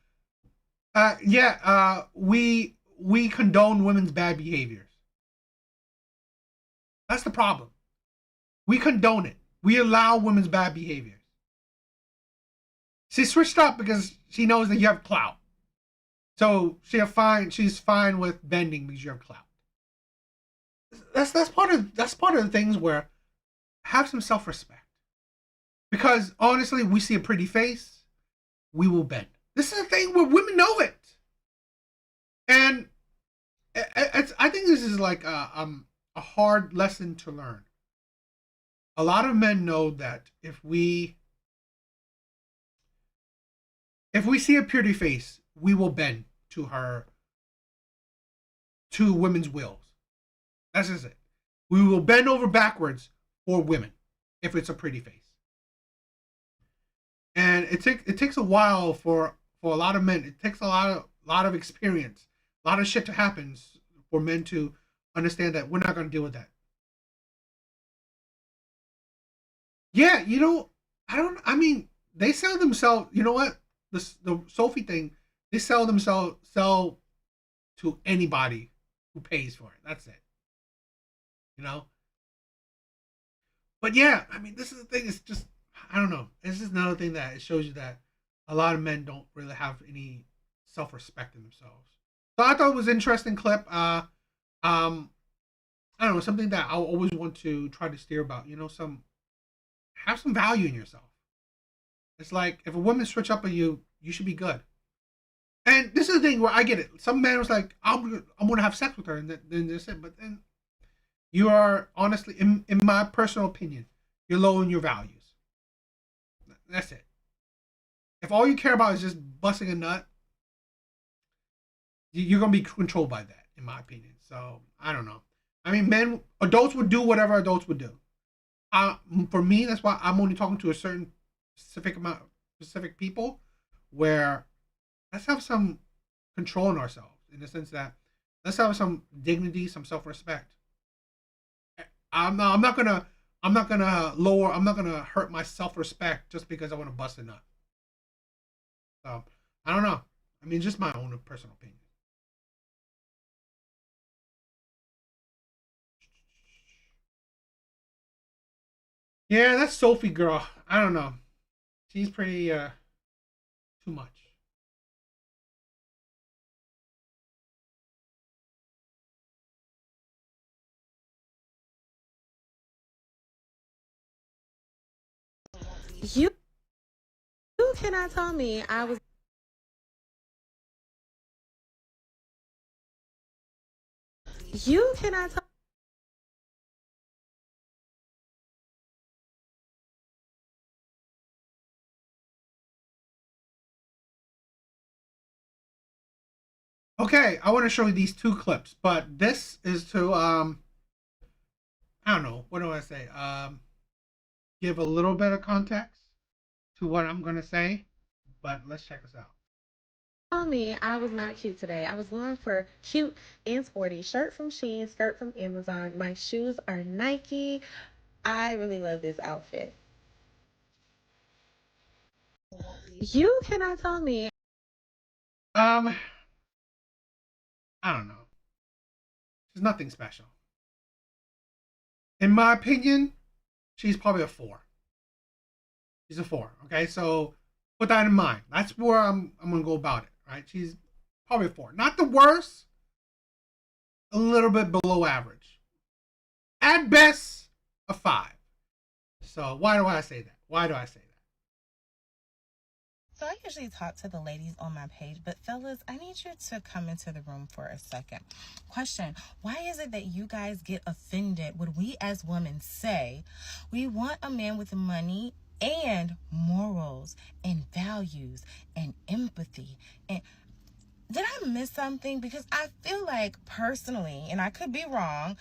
we condone women's bad behaviors. That's the problem. We condone it. We allow women's bad behaviors. She switched up because she knows that you have clout. So she's fine with bending because you have clout. That's part of the things where have some self-respect. Because honestly, we see a pretty face, we will bend. This is a thing where women know it. And I think this is like a hard lesson to learn. A lot of men know that if we see a pretty face, we will bend to women's wills. That's just it. We will bend over backwards for women if it's a pretty face. And it takes a while for a lot of men. It takes a lot of experience, a lot of shit to happen for men to understand that we're not going to deal with that. Yeah, they sell themselves. You know what? The Sophie thing, they sell to anybody who pays for it. That's it. But yeah, this is the thing. It's just, I don't know. It's just another thing that it shows you that a lot of men don't really have any self-respect in themselves. So I thought it was an interesting clip. I don't know, something that I always want to try to steer about. Have some value in yourself. It's like if a woman switch up on you, you should be good. And this is the thing where I get it. Some man was like, I'm gonna have sex with her, and then that's it. But then you are honestly, in my personal opinion, you're low in your values. That's it. If all you care about is just busting a nut, you're gonna be controlled by that, in my opinion. So I don't know. Adults would do whatever adults would do. For me, that's why I'm only talking to a certain specific people, where let's have some control in ourselves, in the sense that let's have some dignity, some self-respect. I'm not gonna hurt my self-respect just because I want to bust a nut. So I don't know. Just my own personal opinion. Yeah, that's Sophie girl. I don't know. She's pretty too much. You cannot tell me I was. You cannot tell. Okay, I want to show you these two clips, but this is to I don't know, what do I say? Give a little bit of context to what I'm gonna say, but let's check this out. Tell me I was not cute today. I was going for cute and sporty. Shirt from Shein, skirt from Amazon. My shoes are Nike. I really love this outfit. You cannot tell me. I don't know. She's nothing special. In my opinion, she's probably a 4. She's a 4. Okay, so put that in mind. That's where I'm gonna go about it. Right? She's probably a 4. Not the worst. A little bit below average. At best, a 5. So why do I say that? Why do I say that? So I usually talk to the ladies on my page, but fellas, I need you to come into the room for a second. Question: why is it that you guys get offended when we as women say we want a man with money and morals and values and empathy? And did I miss something? Because I feel like personally, and I could be wrong,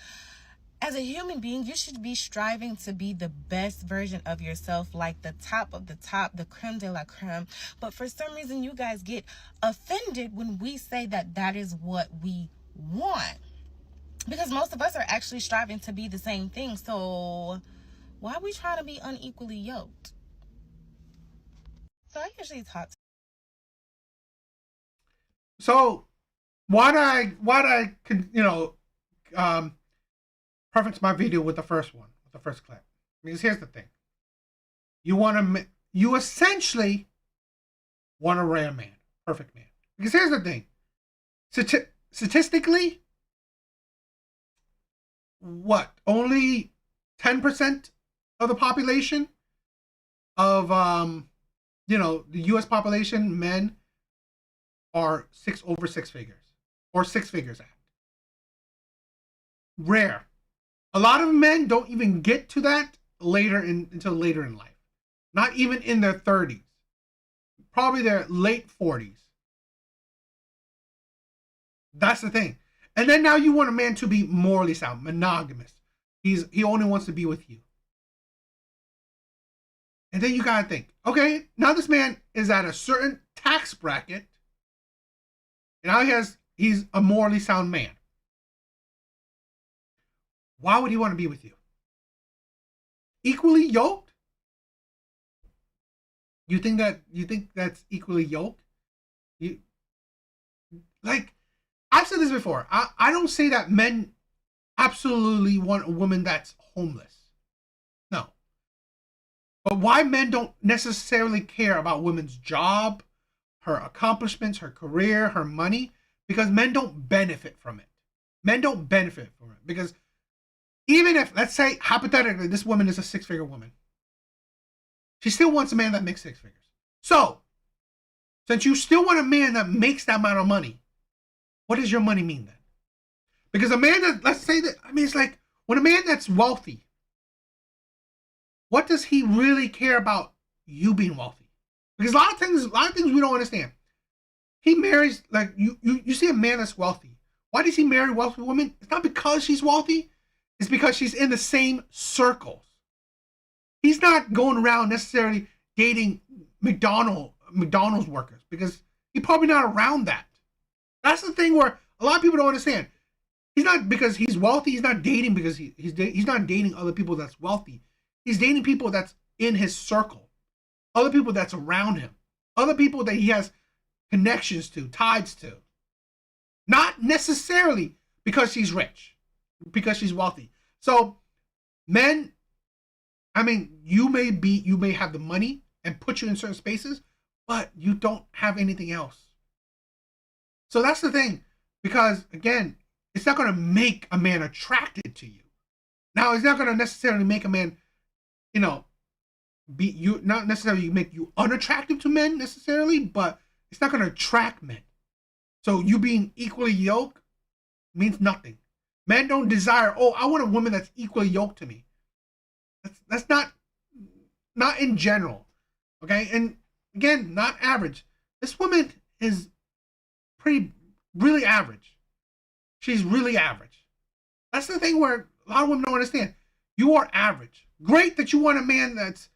as a human being, you should be striving to be the best version of yourself, like the top of the top, the creme de la creme. But for some reason, you guys get offended when we say that that is what we want. Because most of us are actually striving to be the same thing. So why are we trying to be unequally yoked? So I usually talk to... So why'd I preference my video with the first one, with the first clip? Because here's the thing. You essentially want a rare man, perfect man. Because here's the thing. Statistically, what? Only 10% of the population of the US population, men, are over six figures. Or six figures at. Rare. A lot of men don't even get to that until later in life. Not even in their 30s. Probably their late 40s. That's the thing. And then now you want a man to be morally sound, monogamous. He only wants to be with you. And then you gotta think, okay, now this man is at a certain tax bracket. And now he's a morally sound man. Why would he want to be with you? Equally yoked? You think that's equally yoked? I've said this before. I don't say that men absolutely want a woman that's homeless. No. But why men don't necessarily care about women's job, her accomplishments, her career, her money, because men don't benefit from it. Men don't benefit from it because even if, let's say, hypothetically, this woman is a six-figure woman, she still wants a man that makes six figures. So, since you still want a man that makes that amount of money, what does your money mean then? Because a man that, let's say that, it's like, when a man that's wealthy, what does he really care about you being wealthy? Because a lot of things we don't understand. He marries, like, you see a man that's wealthy. Why does he marry a wealthy woman? It's not because she's wealthy. It's because she's in the same circles. He's not going around necessarily dating McDonald's workers because he's probably not around that. That's the thing where a lot of people don't understand. He's not, because he's wealthy, he's not dating because he's not dating other people that's wealthy. He's dating people that's in his circle. Other people that's around him. Other people that he has connections to, ties to. Not necessarily because she's rich, because she's wealthy. So men, you may have the money and put you in certain spaces, but you don't have anything else. So that's the thing, because again, it's not going to make a man attracted to you. Now, it's not going to necessarily make a man, not necessarily make you unattractive to men necessarily, but it's not going to attract men. So you being equally yoked means nothing. Men don't desire, I want a woman that's equally yoked to me. That's not in general. Okay? And again, not average. This woman is really average. She's really average. That's the thing where a lot of women don't understand. You are average. Great that you want a man that's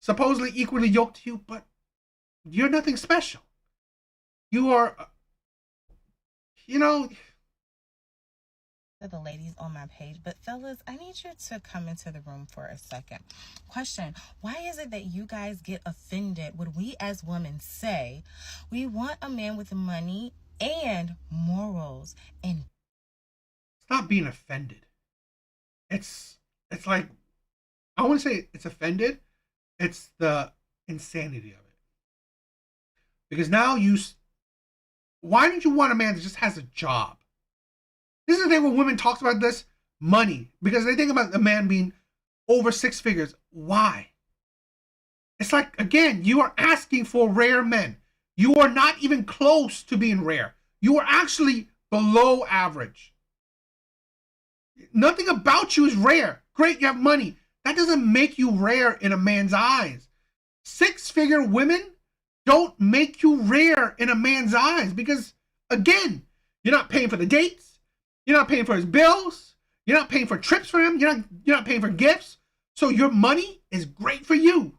supposedly equally yoked to you, but you're nothing special. You are, you know, To the ladies on my page, but fellas, I need you to come into the room for a second. Question: why is it that you guys get offended when we as women say we want a man with money and morals and stop being offended. It's like, I want to say it's offended. It's the insanity of it. Because now why don't you want a man that just has a job? This is the thing when women talk about this, money. Because they think about a man being over 6 figures. Why? It's like, again, you are asking for rare men. You are not even close to being rare. You are actually below average. Nothing about you is rare. Great, you have money. That doesn't make you rare in a man's eyes. 6-figure women don't make you rare in a man's eyes because, again, you're not paying for the dates. You're not paying for his bills. You're not paying for trips for him. You're not paying for gifts. So your money is great for you.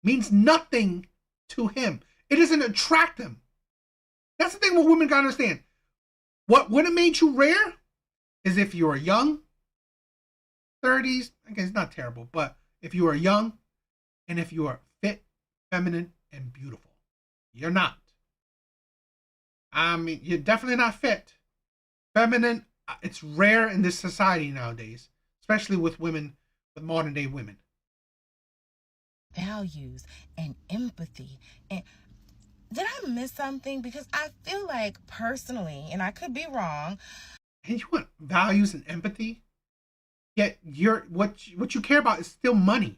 Means nothing to him. It doesn't attract him. That's the thing what women gotta understand. What would have made you rare is if you were young, 30s, I guess it's not terrible, but if you are young and if you are fit, feminine, and beautiful. You're not. I mean, you're definitely not fit. Feminine, it's rare in this society nowadays, especially with women, with modern day women. values and empathy. And did I miss something? Because I feel like personally, and I could be wrong, And you want values and empathy, yet what you care about is still money.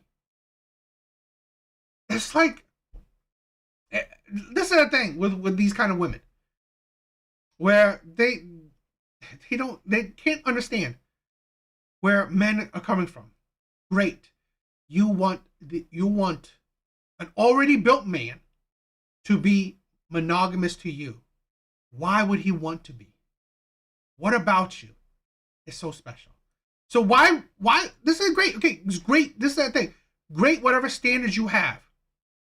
It's like, this is the thing with these kind of women, where they can't understand where men are coming from. Great, you want an already built man to be monogamous to you. Why would he want to be? What about you is so special? So why this is great. Okay, it's great. This is the thing. Great, whatever standards you have.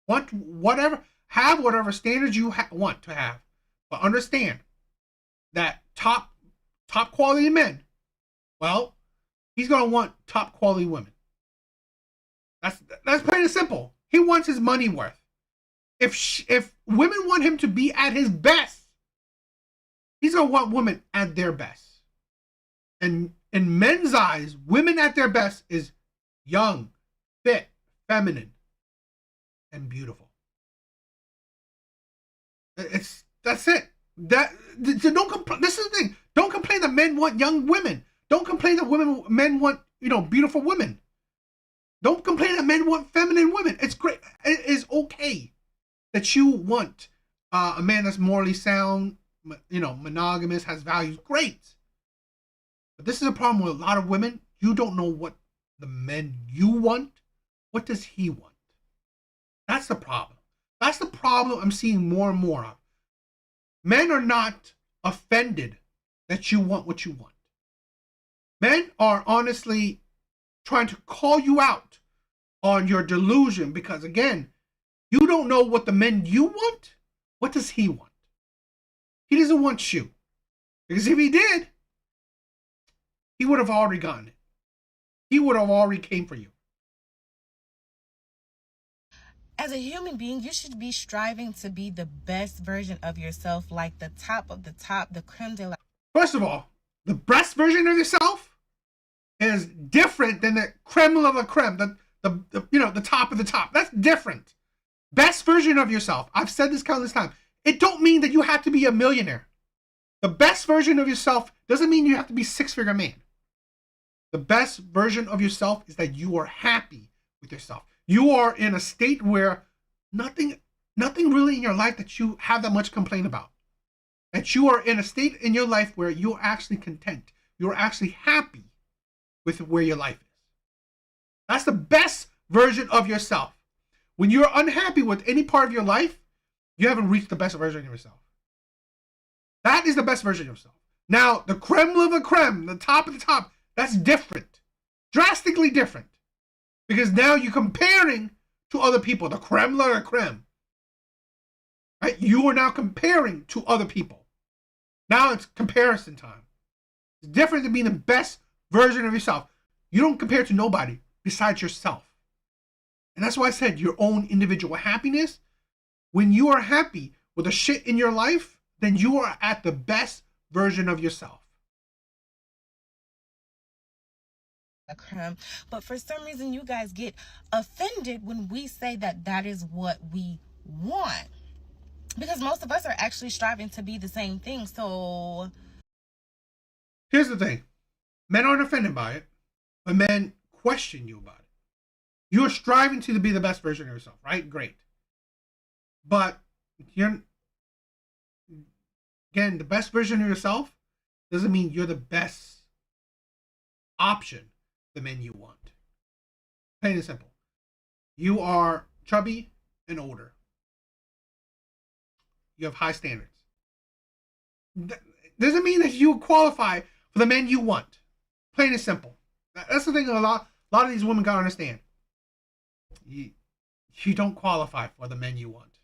Have whatever standards you want to have. But understand that top quality men, well, he's going to want top quality women. That's plain and simple. He wants his money worth. If women want him to be at his best, he's going to want women at their best. And in men's eyes, women at their best is young, fit, feminine, and beautiful. That's it. Don't complain. This is the thing. Don't complain that men want young women. Don't complain that men want beautiful women. Don't complain that men want feminine women. It's great. It is okay that you want a man that's morally sound, monogamous, has values. Great. But this is a problem with a lot of women. You don't know what the men you want. What does he want? That's the problem. That's the problem I'm seeing more and more of. Men are not offended that you want what you want. Men are honestly trying to call you out on your delusion because, again, you don't know what the men you want. What does he want? He doesn't want you. Because if he did, he would have already gotten it. He would have already came for you. as a human being, you should be striving to be the best version of yourself, like the top of the top, the creme de la. First of all, the best version of yourself is different than the creme of la creme, the top of the top. That's different. Best version of yourself. I've said this countless times. It don't mean that you have to be a millionaire. The best version of yourself doesn't mean you have to be a six-figure man. The best version of yourself is that you are happy with yourself. You are in a state where nothing really in your life that you have that much complaint about. That you are in a state in your life where you're actually content. You're actually happy with where your life is. That's the best version of yourself. When you're unhappy with any part of your life, you haven't reached the best version of yourself. That is the best version of yourself. Now, the creme of the creme, the top of the top, that's different. Drastically different. Because now you're comparing to other people, the creme of the creme. Right? You are now comparing to other people. Now it's comparison time. It's different than being the best version of yourself. You don't compare to nobody besides yourself. And that's why I said your own individual happiness. When you are happy with the shit in your life, then you are at the best version of yourself. But for some reason, you guys get offended when we say that that is what we want. Because most of us are actually striving to be the same thing. So here's the thing. Men aren't offended by it, but men question you about it. You're striving to be the best version of yourself, right? Great. But you're, again, the best version of yourself doesn't mean you're the best option the men you want. Plain and simple. You are chubby and older. You have high standards. Doesn't mean that you qualify for the men you want. Plain and simple. That's the thing a lot of these women gotta understand. You don't qualify for the men you want.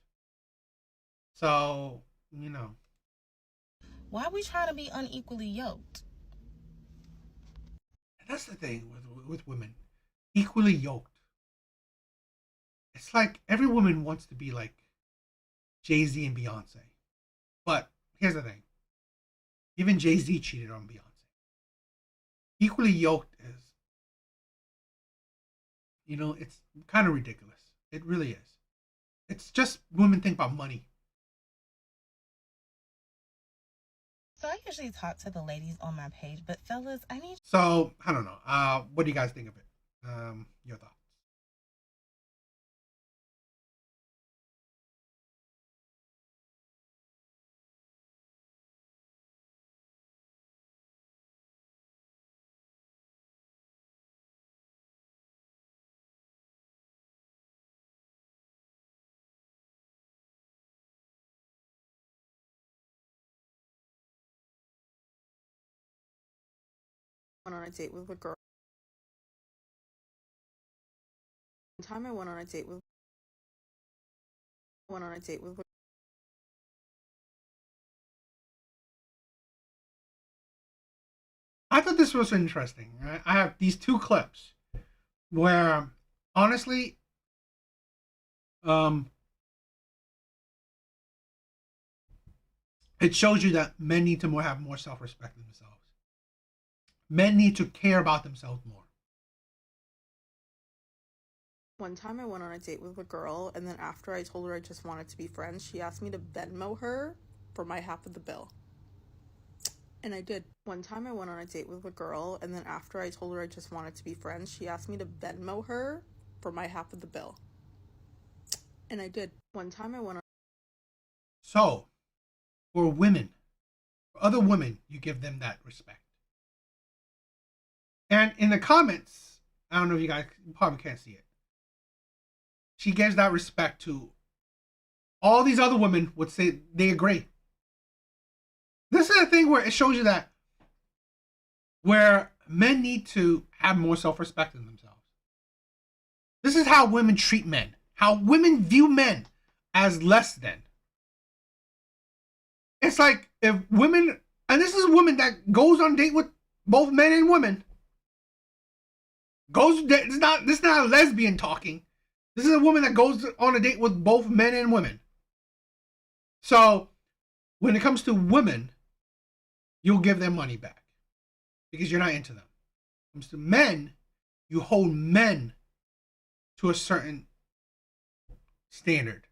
So, you know. why are we trying to be unequally yoked? That's the thing with women. Equally yoked. It's like every woman wants to be like Jay-Z and Beyonce. But here's the thing. Even Jay-Z cheated on Beyonce. Equally yoked is, you know, it's kind of ridiculous. It really is. It's just women think about money. So I usually talk to the ladies on my page, but fellas, I need... So, I don't know. What do you guys think of it? Your thoughts? Went on a date with a girl. One time I went on a date with I thought this was interesting. Right? I have these two clips where, honestly, it shows you that men need to have more self-respect in themselves. Men need to care about themselves more. One time I went on a date with a girl, and then after I told her I just wanted to be friends, she asked me to Venmo her for my half of the bill. And I did. One time I went on a date with a girl, and then after I told her I just wanted to be friends, she asked me to Venmo her for my half of the bill. And I did. One time I went on... So, for women, for other women, you give them that respect. And in the comments, I don't know if you guys probably can't see it. She gives that respect to all these other women would say they agree. This is a thing where it shows you that where men need to have more self-respect in themselves. This is how women treat men. How women view men as less than. It's like if women, and this is a woman that goes on a date with both men and women. This is not a lesbian talking. This is a woman that goes on a date with both men and women. So, when it comes to women, you'll give them money back because you're not into them. When it comes to men, you hold men to a certain standard.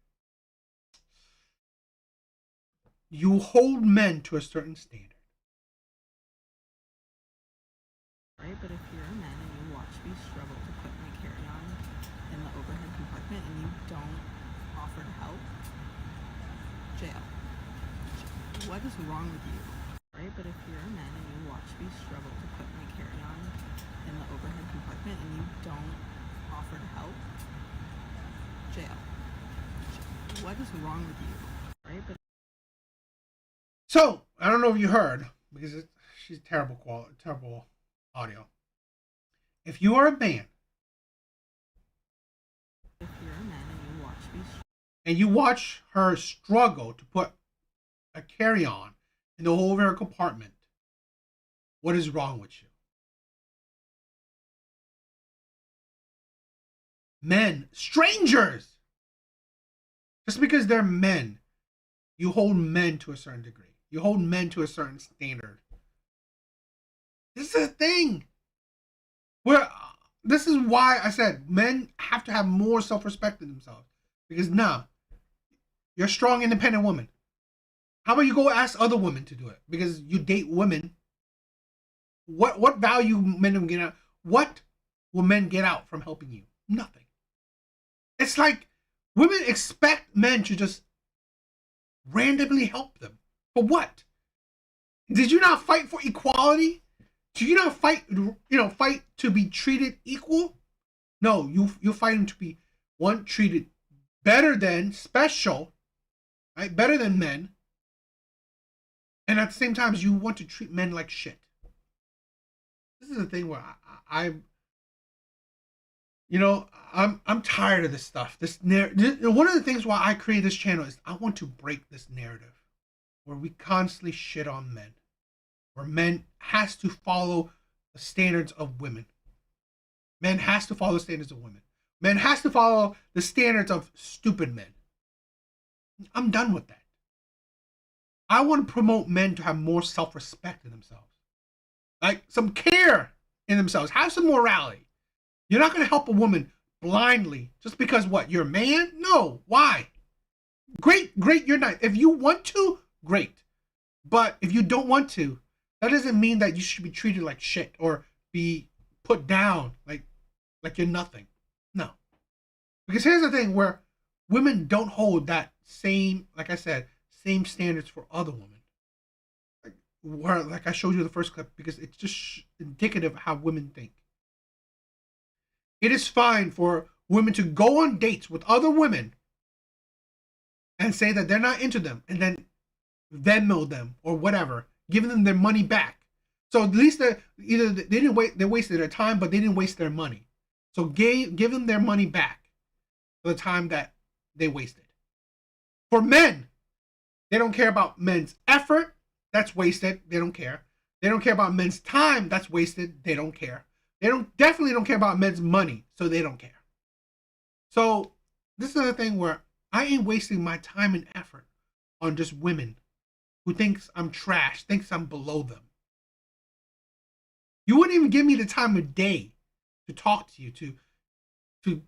You hold men to a certain standard. Right, but if you're a man and you watch me struggle to put my carry-on in the overhead compartment and you don't offer to help, jail. What is wrong with you? Right, but if you're a man and you watch me struggle to put my carry-on in the overhead compartment and you don't offer to help, jail. What is wrong with you? Right, but... So, I don't know if you heard, because she's terrible audio. If you are a man, and you watch her struggle to put a carry-on in the overhead compartment, what is wrong with you? Men, strangers, just because they're men, you hold men to a certain degree. You hold men to a certain standard. This is a thing. This is why I said men have to have more self-respect in themselves. Because now, you're a strong, independent woman. How about you go ask other women to do it? Because you date women. What value men will get out? What will men get out from helping you? Nothing. It's like women expect men to just randomly help them. For what? Did you not fight for equality? Do you not fight to be treated equal? No, you're fighting to be treated better than, special, right? Better than men. And at the same time, you want to treat men like shit. This is the thing where I'm tired of this stuff. One of the things why I created this channel is I want to break this narrative where we constantly shit on men, where men has to follow the standards of women. Men has to follow the standards of women. Men has to follow the standards of stupid men. I'm done with that. I want to promote men to have more self-respect in themselves. Like some care in themselves. Have some morality. You're not going to help a woman blindly just because what? You're a man? No. Why? Great, you're not. If you want to, great. But if you don't want to, that doesn't mean that you should be treated like shit or be put down like you're nothing. No. Because here's the thing where women don't hold that same, like I said, same standards for other women. Like I showed you the first clip, because it's just indicative of how women think. It is fine for women to go on dates with other women and say that they're not into them and then Venmo them or whatever, giving them their money back. So at least they wasted their time, but they didn't waste their money. So give them their money back for the time that they wasted. For men, they don't care about men's effort. That's wasted. They don't care. They don't care about men's time. That's wasted. They don't care. They definitely don't care about men's money, so they don't care. So this is the thing where I ain't wasting my time and effort on just women who thinks I'm trash, thinks I'm below them. You wouldn't even give me the time of day to talk to you, to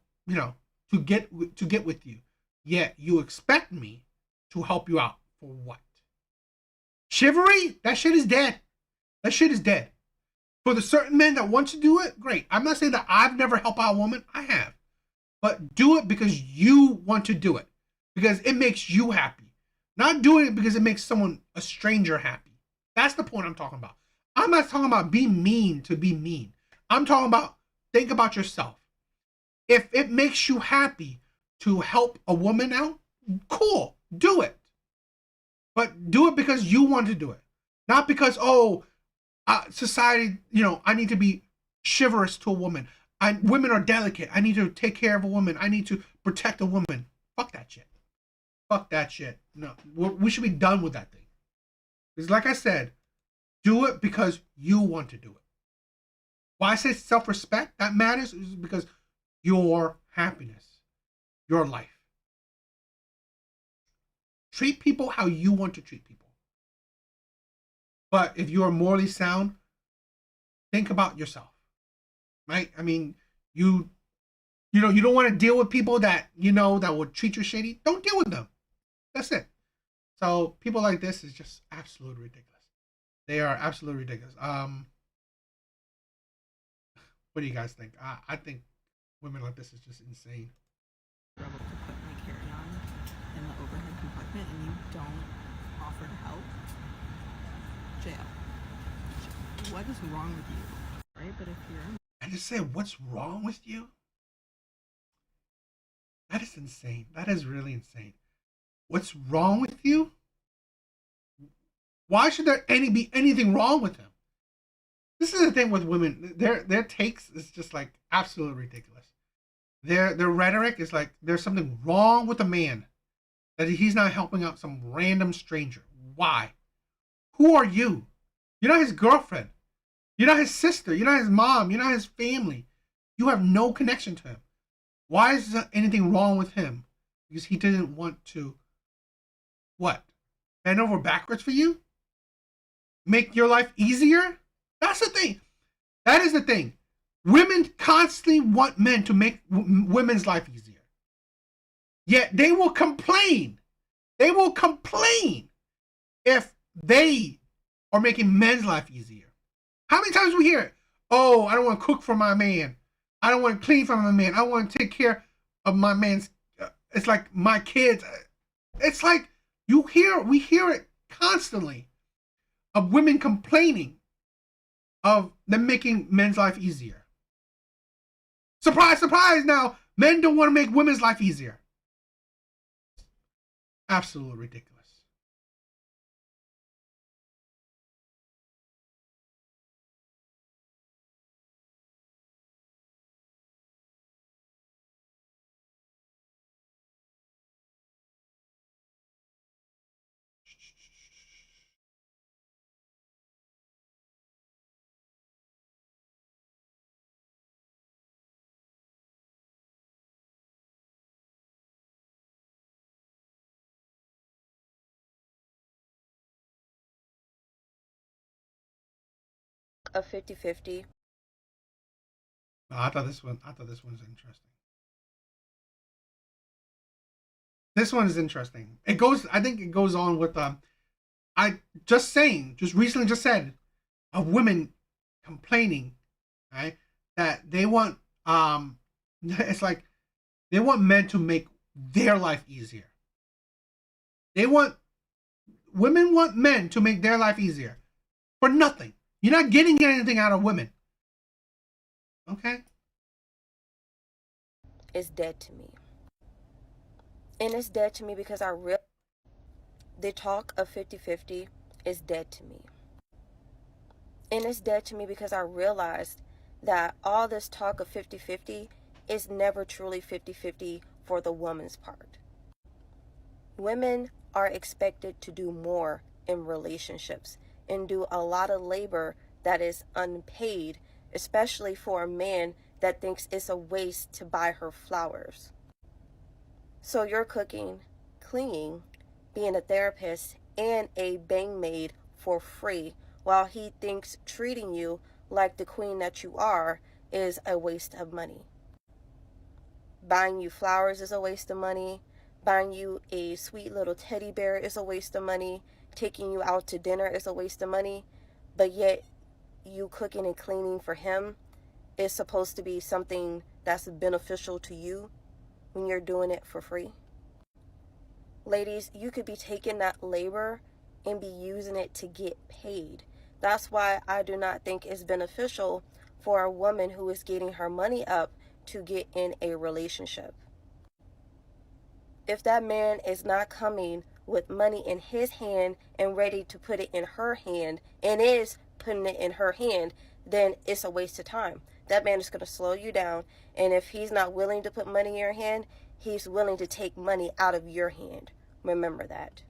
get with you. Yet you expect me to help you out for what? Chivalry? That shit is dead. That shit is dead. For the certain men that want to do it, great. I'm not saying that I've never helped out a woman. I have. But do it because you want to do it. Because it makes you happy. Not doing it because it makes a stranger happy. That's the point I'm talking about. I'm not talking about being mean to be mean. I'm talking about think about yourself. If it makes you happy to help a woman out, cool. Do it. But do it because you want to do it. Not because, society, I need to be chivalrous to a woman. Women are delicate. I need to take care of a woman. I need to protect a woman. Fuck that shit. Fuck that shit. No, we should be done with that thing. Because like I said, do it because you want to do it. Why I say self-respect, that matters, is because your happiness, your life. Treat people how you want to treat people. But if you are morally sound, think about yourself, right? I mean, you don't want to deal with people that, that will treat you shitty. Don't deal with them. That's it. So people like this is just absolutely ridiculous. They are absolutely ridiculous. What do you guys think? I think women like this is just insane. Struggle to put my carry-on in the overhead compartment and you don't offer to help. Jail. What is wrong with you? Right? But if you're... I just said, what's wrong with you? That is insane. That is really insane. What's wrong with you? Why should there be anything wrong with him? This is the thing with women. Their takes is just like absolutely ridiculous. Their rhetoric is like there's something wrong with a man that he's not helping out some random stranger. Why? Who are you? You're not his girlfriend. You're not his sister. You're not his mom. You're not his family. You have no connection to him. Why is there anything wrong with him? Because he didn't want to, what? Bend over backwards for you? Make your life easier? That's the thing. That is the thing. Women constantly want men to make women's life easier. Yet they will complain. They will complain if they are making men's life easier. How many times we hear it? Oh, I don't want to cook for my man. I don't want to clean for my man. I want to take care of my man's, it's like my kids. It's like we hear it constantly of women complaining of them making men's life easier. Surprise, surprise now, men don't want to make women's life easier. Absolutely ridiculous. A 50-50. I thought this one's interesting. This one is interesting. I think it goes on with just recently said of women complaining, right? That they want it's like they want men to make their life easier. Women want men to make their life easier for nothing. You're not getting anything out of women. Okay? It's dead to me. And it's dead to me because the talk of 50-50 is dead to me. And it's dead to me because I realized that all this talk of 50-50 is never truly 50-50 for the woman's part. Women are expected to do more in relationships and do a lot of labor that is unpaid, especially for a man that thinks it's a waste to buy her flowers. So you're cooking, cleaning, being a therapist, and a bang maid for free, while he thinks treating you like the queen that you are is a waste of money. Buying you flowers is a waste of money. Buying you a sweet little teddy bear is a waste of money. Taking you out to dinner is a waste of money. But yet, you cooking and cleaning for him is supposed to be something that's beneficial to you when you're doing it for free. Ladies, you could be taking that labor and be using it to get paid. That's why I do not think it's beneficial for a woman who is getting her money up to get in a relationship. If that man is not coming with money in his hand and ready to put it in her hand and is putting it in her hand, then it's a waste of time. That man is going to slow you down, and if he's not willing to put money in your hand, he's willing to take money out of your hand. Remember that.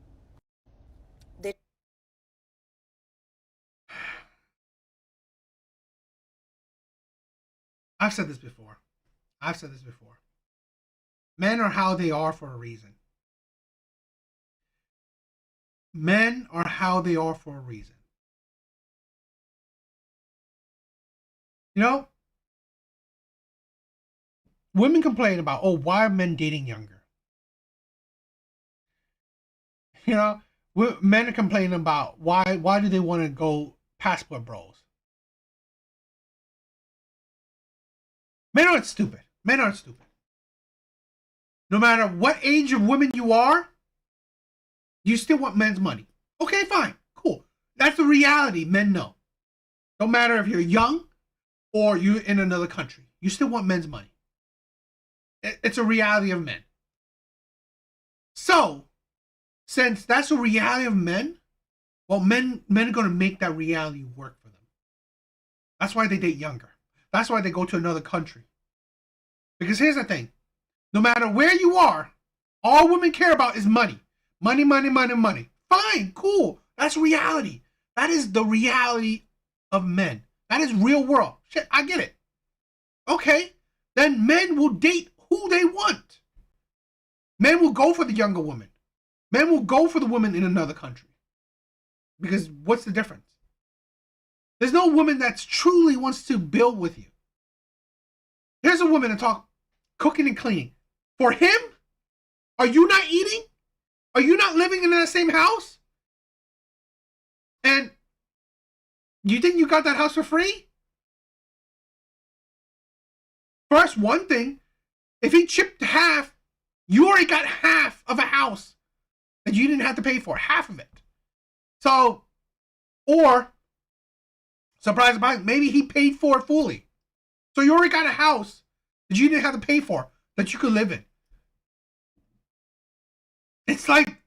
I've said this before. Men are how they are for a reason. Men are how they are for a reason. You know, women complain about, oh, why are men dating younger? You know, men are complaining about why do they want to go passport bros? Men aren't stupid. No matter what age of women you are, you still want men's money. Okay, fine, cool. That's the reality men know. No matter if you're young or you're in another country, you still want men's money. It's a reality of men. So, since that's a reality of men, well, men are going to make that reality work for them. That's why they date younger. That's why they go to another country. Because here's the thing. No matter where you are, All women care about is money. Money, money, money, money. Fine, cool. That's reality. That is the reality of men. That is real world. Shit, I get it. Okay, then men will date who they want. Men will go for the younger woman. Men will go for the woman in another country. Because what's the difference? There's no woman that truly wants to build with you. Here's a woman to talk cooking and cleaning. For him? Are you not eating? Are you not living in that same house? And you think you got that house for free? First, one thing, if he chipped half, you already got half of a house that you didn't have to pay for, half of it. So, or, surprise, surprise, maybe he paid for it fully. So you already got a house that you didn't have to pay for, that you could live in. It's like,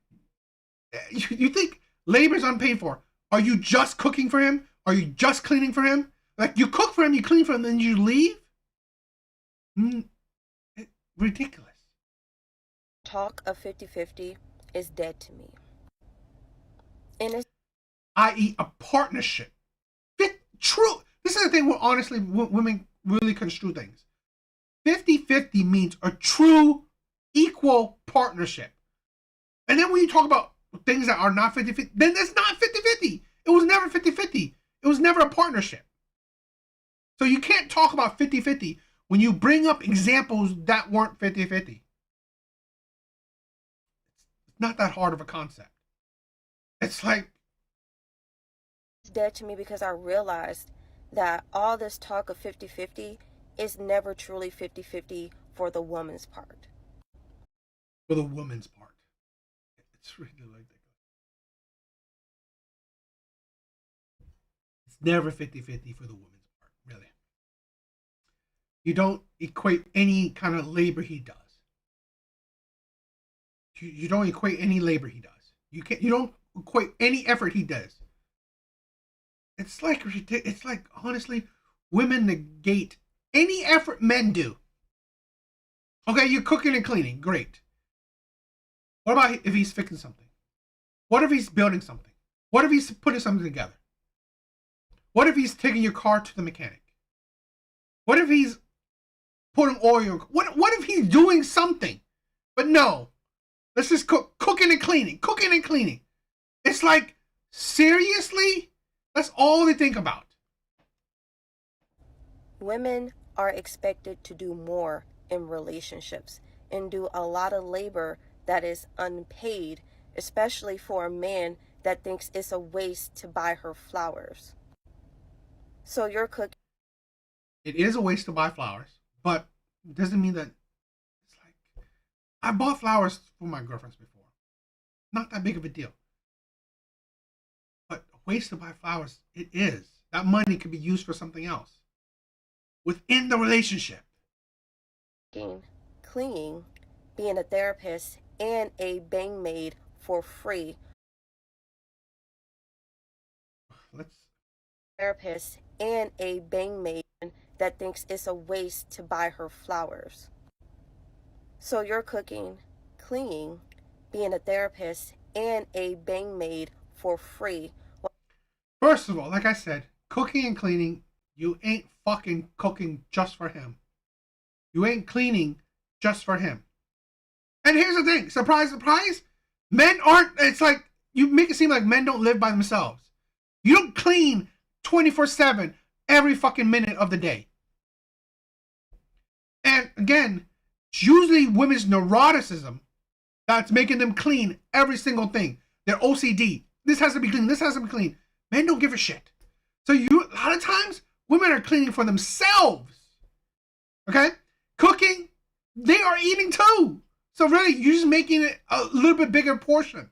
you think labor's unpaid for. Are you just cooking for him? Are you just cleaning for him? Like, you cook for him, you clean for him, then you leave? Ridiculous. Talk of 50-50 is dead to me. And it's i.e. a partnership. True. This is the thing where honestly women really construe things. 50-50 means a true equal partnership. And then when you talk about things that are not 50-50, then it's not 50-50. It was never 50-50. It was never a partnership. So you can't talk about 50-50 when you bring up examples that weren't 50-50. It's not that hard of a concept. It's like, dead to me because I realized that all this talk of 50-50 is never truly 50-50 for the woman's part. For the woman's part. It's really like that. It's never 50-50 for the woman's part, really. You don't equate any kind of labor he does. You don't equate any labor he does. You don't equate any effort he does. It's like honestly, women negate any effort men do. Okay, you're cooking and cleaning, great. What about if he's fixing something? What if he's building something? What if he's putting something together? What if he's taking your car to the mechanic? What if he's putting oil? What if he's doing something? But no, let's just cooking and cleaning, cooking and cleaning. It's like, seriously? That's all they think about. Women are expected to do more in relationships and do a lot of labor that is unpaid, especially for a man that thinks it's a waste to buy her flowers. So you're cooking. It is a waste to buy flowers, but it doesn't mean that it's like, I bought flowers for my girlfriends before. Not that big of a deal. But a waste to buy flowers, it is. That money could be used for something else within the relationship. Cleaning, being a therapist, and a bang maid for free. Therapist and a bang maid that thinks it's a waste to buy her flowers. So you're cooking, cleaning, being a therapist, and a bang maid for free. First of all, like I said, cooking and cleaning, you ain't fucking cooking just for him. You ain't cleaning just for him. And here's the thing, surprise, surprise, men aren't, it's like, you make it seem like men don't live by themselves. You don't clean 24/7 every fucking minute of the day. And again, it's usually women's neuroticism that's making them clean every single thing. Their OCD. This has to be clean. This has to be clean. Men don't give a shit. So a lot of times, women are cleaning for themselves. Okay? Cooking, they are eating too. So really, you're just making it a little bit bigger portion.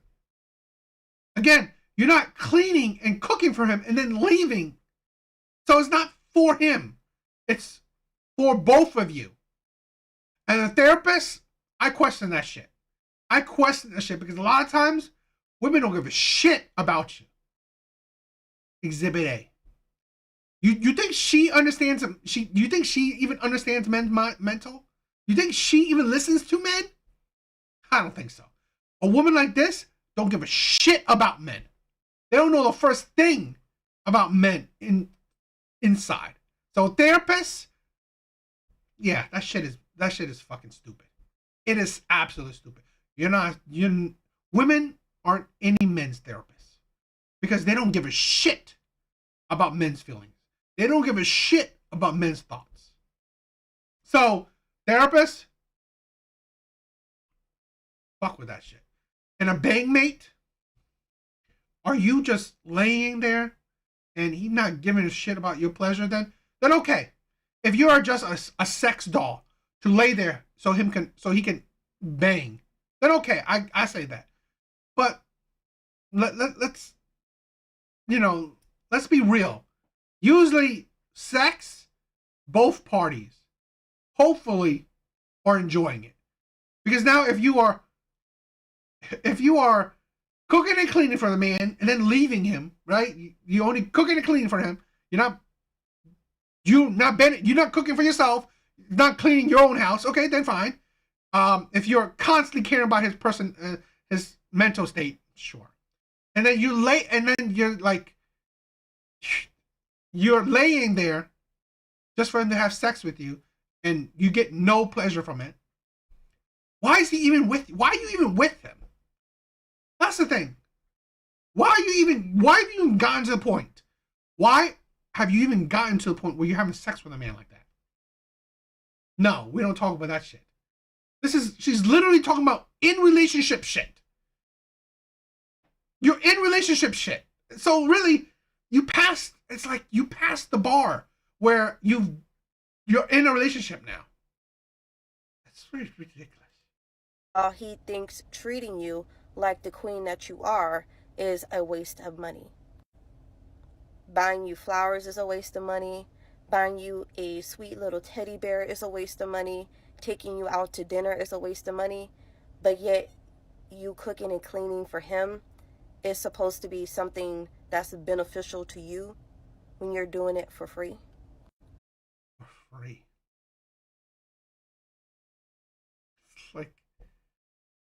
Again, you're not cleaning and cooking for him and then leaving. So it's not for him. It's for both of you. And a therapist, I question that shit. I question that shit because a lot of times, women don't give a shit about you. Exhibit A. You think she understands? You think she even understands men's mental? You think she even listens to men? I don't think so. A woman like this don't give a shit about men. They don't know the first thing about men inside. So therapists, yeah, that shit is fucking stupid. It is absolutely stupid. Women aren't any men's therapists because they don't give a shit about men's feelings. They don't give a shit about men's thoughts. So therapists, fuck with that shit. And a bang mate, are you just laying there and he not giving a shit about your pleasure then okay. If you are just a sex doll to lay there so he can bang, then okay, I say that. But let's let's be real. Usually sex, both parties hopefully are enjoying it. Because now if you are cooking and cleaning for the man and then leaving him, right? You only cooking and cleaning for him. You're not cooking for yourself, not cleaning your own house. Okay, then fine. If you're constantly caring about his mental state, sure. And then you're laying there just for him to have sex with you, and you get no pleasure from it. Why are you even with him? That's the thing. Why have you even gotten to the point? Why have you even gotten to the point where you're having sex with a man like that? No, we don't talk about that shit. She's literally talking about in relationship shit. You're in relationship shit. So really, it's like you passed the bar where you're in a relationship now. That's pretty ridiculous. He thinks treating you like the queen that you are is a waste of money. Buying you flowers is a waste of money. Buying you a sweet little teddy bear is a waste of money. Taking you out to dinner is a waste of money. But yet, you cooking and cleaning for him is supposed to be something that's beneficial to you when you're doing it for free. For free. It's like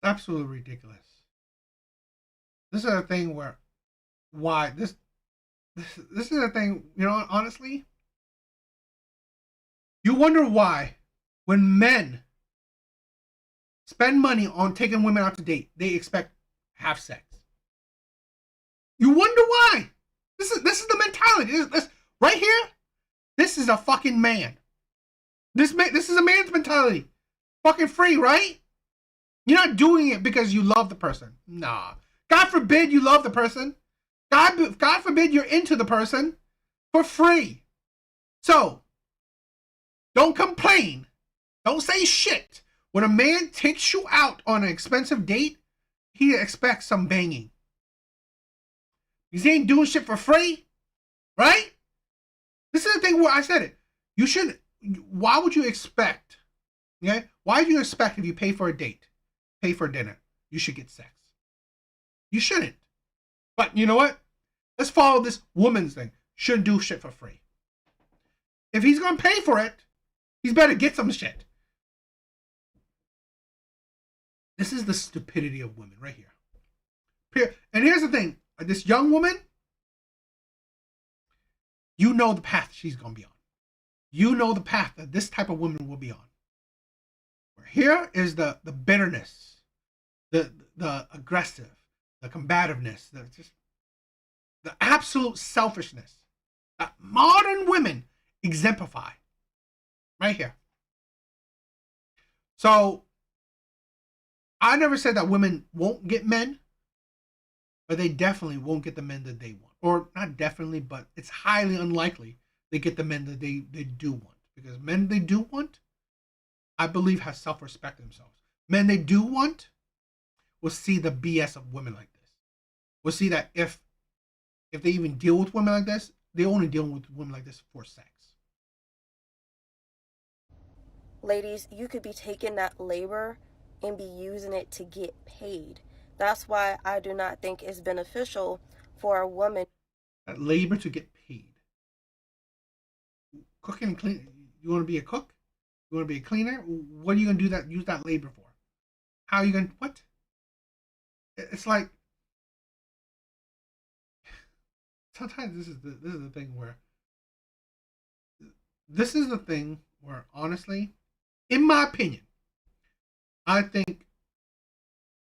absolutely ridiculous. This is a thing where this is a thing, honestly, you wonder why when men spend money on taking women out to date, they expect to have sex. You wonder why. This is the mentality. This right here, this is a fucking man. This is a man's mentality. Fucking free, right? You're not doing it because you love the person. Nah. God forbid you love the person. God forbid you're into the person for free. So, don't complain. Don't say shit. When a man takes you out on an expensive date, he expects some banging. Because he ain't doing shit for free, right? This is the thing where I said it. You shouldn't. Why would you expect? Okay? Why do you expect if you pay for a date, pay for dinner, you should get sex? You shouldn't. But you know what? Let's follow this woman's thing. Shouldn't do shit for free. If he's gonna pay for it, he's better get some shit. This is the stupidity of women right here. And here's the thing. This young woman, you know the path she's gonna be on. You know the path that this type of woman will be on. Here is the bitterness, the aggressive, the combativeness, the absolute selfishness that modern women exemplify. Right here. So, I never said that women won't get men, but they definitely won't get the men that they want. Or not definitely, but it's highly unlikely they get the men that they do want. Because men they do want, I believe, have self-respect themselves. Men they do want will see the BS of women like this. Will see that if they even deal with women like this, they only deal with women like this for sex. Ladies, you could be taking that labor and be using it to get paid. That's why I do not think it's beneficial for a woman. That labor to get paid. Cooking and cleaning. You want to be a cook? You want to be a cleaner? What are you going to use that labor for? How are you going to, what? It's like, sometimes this is the thing where, honestly, in my opinion, I think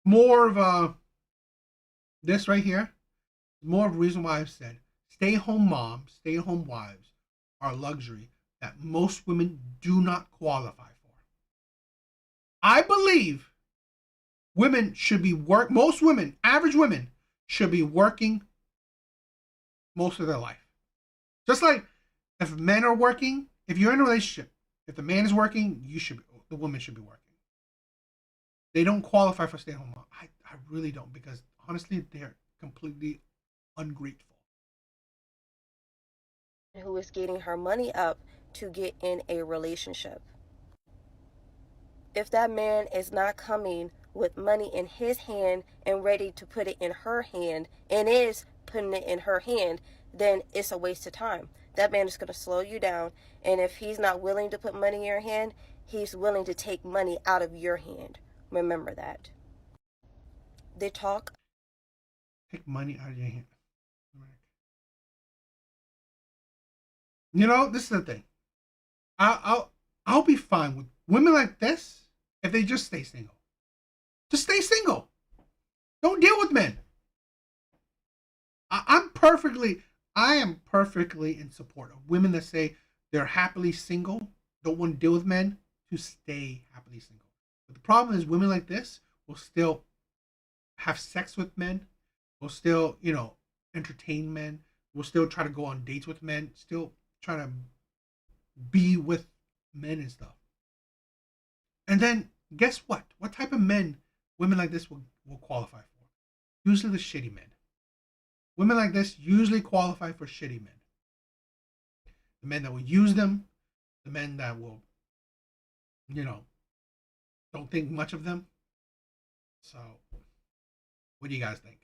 more of this right here, more of a reason why I've said stay-home moms, stay-home wives are a luxury that most women do not qualify for. I believe women should be most women, average women, should be working most of their life. Just like if men are working, if you're in a relationship, if the man is working, the woman should be working. They don't qualify for stay-at-home mom. I really don't, because honestly, they're completely ungrateful. Who is getting her money up to get in a relationship. If that man is not coming with money in his hand and ready to put it in her hand and is putting it in her hand, then it's a waste of time. That man is going to slow you down, and if he's not willing to put money in your hand, he's willing to take money out of your hand. Remember that. They talk. Take money out of your hand. You know, this is the thing. I'll be fine with women like this if they just stay single. Just stay single. Don't deal with men. I am perfectly in support of women that say they're happily single, don't want to deal with men, to stay happily single. But the problem is women like this will still have sex with men, will still, entertain men, will still try to go on dates with men, still try to be with men and stuff. And then guess what? What type of men women like this will qualify for? Usually the shitty men. Women like this usually qualify for shitty men. The men that will use them, the men that will, don't think much of them. So, what do you guys think?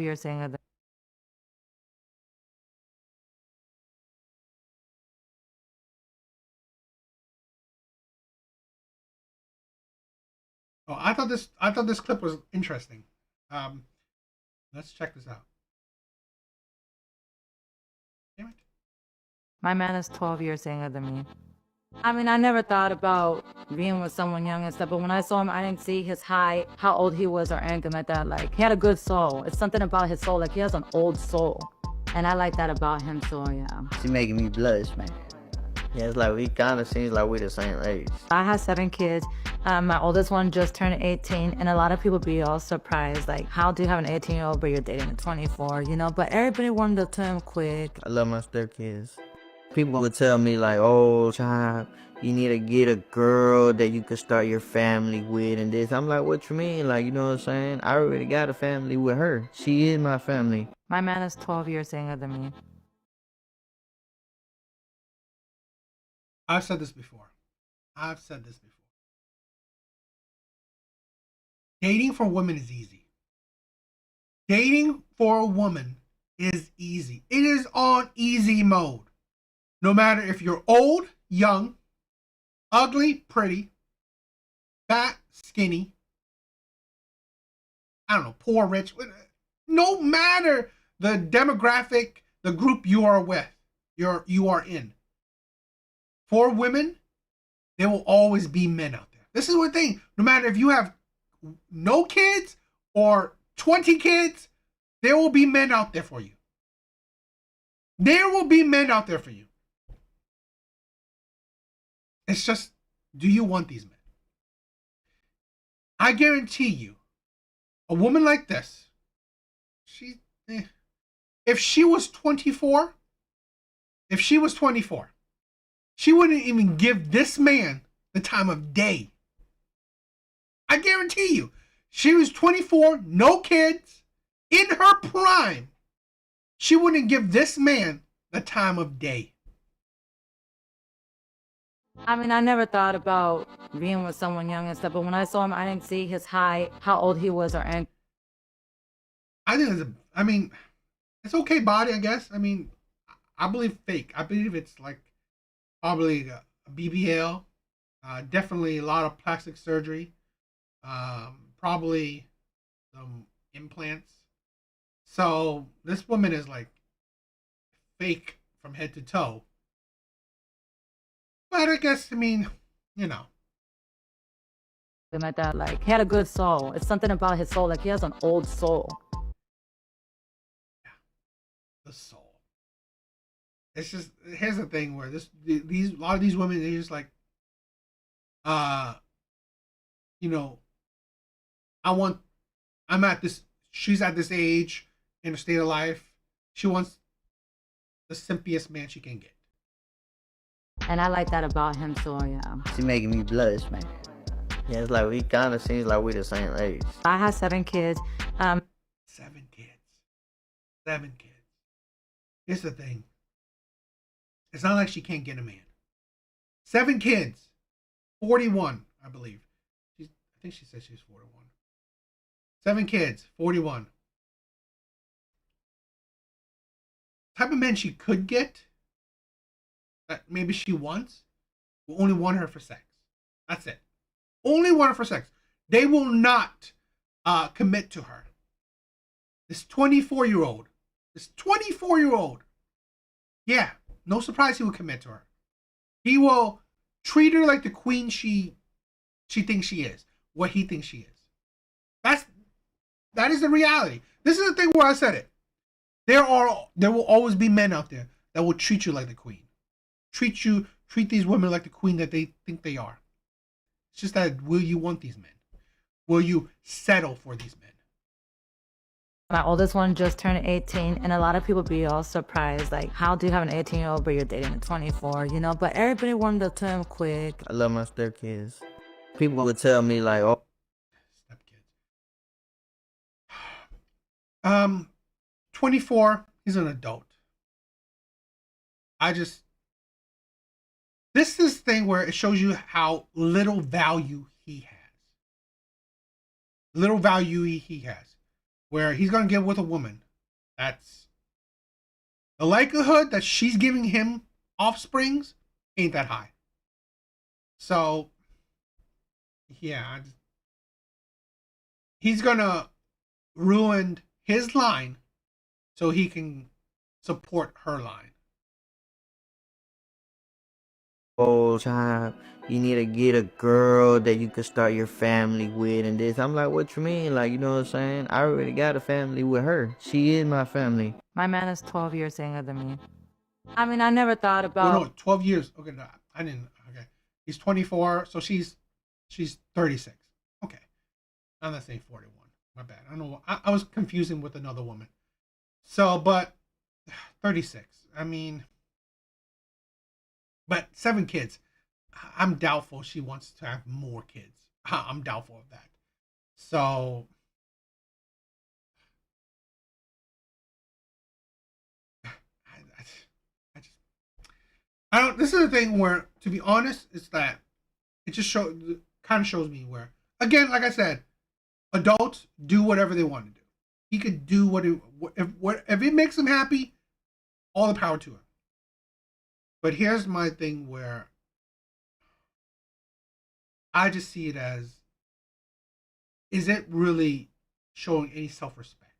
Years younger than. Oh, I thought this clip was interesting. Let's check this out. Damn it. My man is 12 years younger than me. I mean, I never thought about being with someone young and stuff, but when I saw him, I didn't see his height, how old he was, or anything like that. Like, he had a good soul. It's something about his soul. Like, he has an old soul. And I like that about him, so yeah. She making me blush, man. Yeah, it's like we kind of seems like we're the same age. I have 7 kids. My oldest one just turned 18, and a lot of people be all surprised, like, how do you have an 18-year-old but you're dating a 24, But everybody warmed up to him quick. I love my stepkids. People would tell me like, oh, child, you need to get a girl that you could start your family with and this. I'm like, what you mean? Like, you know what I'm saying? I already got a family with her. She is my family. My man is 12 years younger than me. I've said this before. Dating for women is easy. Dating for a woman is easy. It is on easy mode. No matter if you're old, young, ugly, pretty, fat, skinny, I don't know, poor, rich, no matter the demographic, the group you are with, you are in. For women, there will always be men out there. This is one thing. No matter if you have no kids or 20 kids, there will be men out there for you. There will be men out there for you. It's just, do you want these men? I guarantee you, a woman like this, if she was 24, she wouldn't even give this man the time of day. I guarantee you, she was 24, no kids, in her prime, she wouldn't give this man the time of day. I mean, I never thought about being with someone young and stuff, but when I saw him, I didn't see his height, how old he was, or anything. I think I mean, it's okay body, I guess. I mean, I believe fake. I believe it's like probably a BBL, definitely a lot of plastic surgery, probably some implants. So this woman is like fake from head to toe. But I guess, I mean, you know. Like that, like he had a good soul. It's something about his soul, like he has an old soul. The soul. It's just, here's the thing where these a lot of these women, they're just like, you know, she's at this age in a state of life. She wants the simplest man she can get. And I like that about him, so yeah. She making me blush, man. Yeah, it's like we kind of seems like we the same age. I have 7 kids. 7 kids. 7 kids. Here's the thing. It's not like she can't get a man. 7 kids. 41, I believe. I think she said she's 41. 7 kids, 41. Type of men she could get, that maybe she wants, will only want her for sex. That's it. Only want her for sex. They will not commit to her. This 24-year-old. Yeah, no surprise he will commit to her. He will treat her like the queen she thinks she is, what he thinks she is. That is the reality. This is the thing where I said it. There will always be men out there that will treat you like the queen. Treat these women like the queen that they think they are. It's just that, will you want these men? Will you settle for these men? My oldest one just turned 18, and a lot of people be all surprised, like, how do you have an 18-year-old but you're dating a 24, you know? But everybody wanted to tell him quick. I love my stepkids. People would tell me like, oh. Stepkids. 24, he's an adult. This is the thing where it shows you how little value he has. Little value he has. Where he's going to get with a woman. That's the likelihood that she's giving him offsprings ain't that high. So, yeah. He's going to ruin his line so he can support her line. Oh, child, you need to get a girl that you could start your family with and this. I'm like, what you mean? Like, you know what I'm saying? I already got a family with her. She is my family. My man is 12 years younger than me. I mean, I never thought about... Oh, no, 12 years. Okay, no, I didn't. Okay. He's 24, so she's 36. Okay. I'm not saying 41. My bad. I don't know. I was confusing with another woman. So, but 36. I mean... But 7 kids, I'm doubtful she wants to have more kids. I'm doubtful of that. So, I don't. This is the thing where, to be honest, it's that it just kind of shows me where, again, like I said, adults do whatever they want to do. He could do if it makes him happy, all the power to him. But here's my thing where I just see it as, is it really showing any self-respect?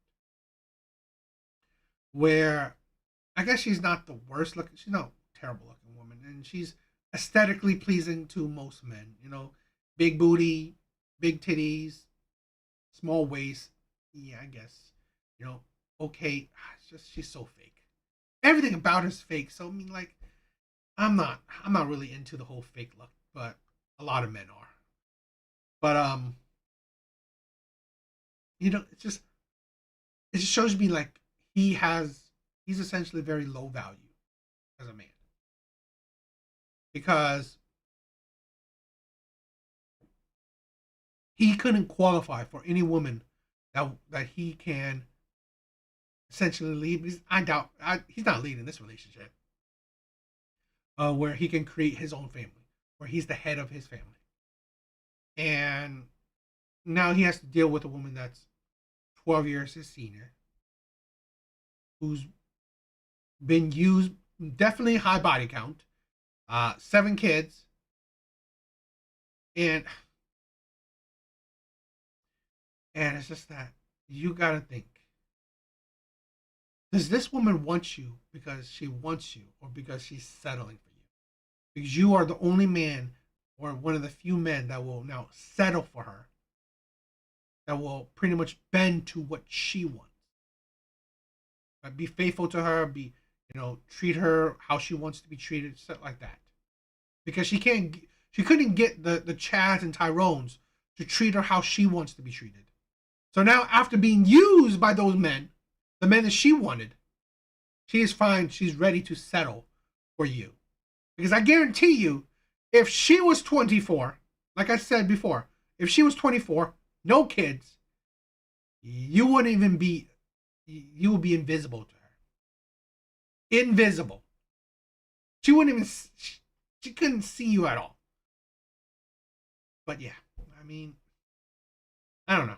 Where I guess she's not the worst looking, she's not a terrible looking woman, and she's aesthetically pleasing to most men, you know, big booty, big titties, small waist. Yeah, I guess, you know, okay. It's just, she's so fake. Everything about her is fake. So I mean, like, I'm not really into the whole fake look, but a lot of men are. But you know, it just shows me like he's essentially very low value as a man. Because he couldn't qualify for any woman that he can essentially lead. I doubt he's not leading this relationship. Where he can create his own family. where he's the head of his family. And now he has to deal with a woman that's 12 years his senior, who's been used, definitely high body count, 7 kids, and it's just that you gotta think, does this woman want you because she wants you or because she's settling for you? Because you are the only man or one of the few men that will now settle for her, that will pretty much bend to what she wants. Be faithful to her, treat her how she wants to be treated, stuff like that. Because she couldn't get the Chads and Tyrones to treat her how she wants to be treated. So now, after being used by those men, the men that she wanted, she is fine. She's ready to settle for you. Because I guarantee you, if she was 24, like I said before, if she was 24, no kids, you would be invisible to her. Invisible. She wouldn't even, she couldn't see you at all. But yeah, I mean, I don't know.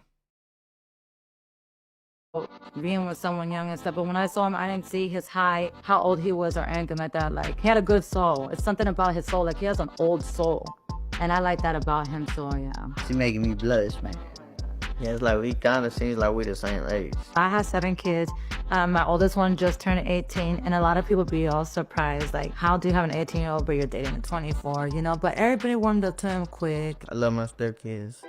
Being with someone young and stuff, but when I saw him, I didn't see his height, how old he was, or anything like that. Like, he had a good soul. It's something about his soul. Like, he has an old soul, and I like that about him. So yeah, She making me blush, man. Yeah, it's like we kind of seems like we the same age. I have 7 kids. My oldest one just turned 18, and a lot of people be all surprised, like, how do you have an 18-year-old but you're dating a 24, but everybody warmed up to him quick. I love my stepkids.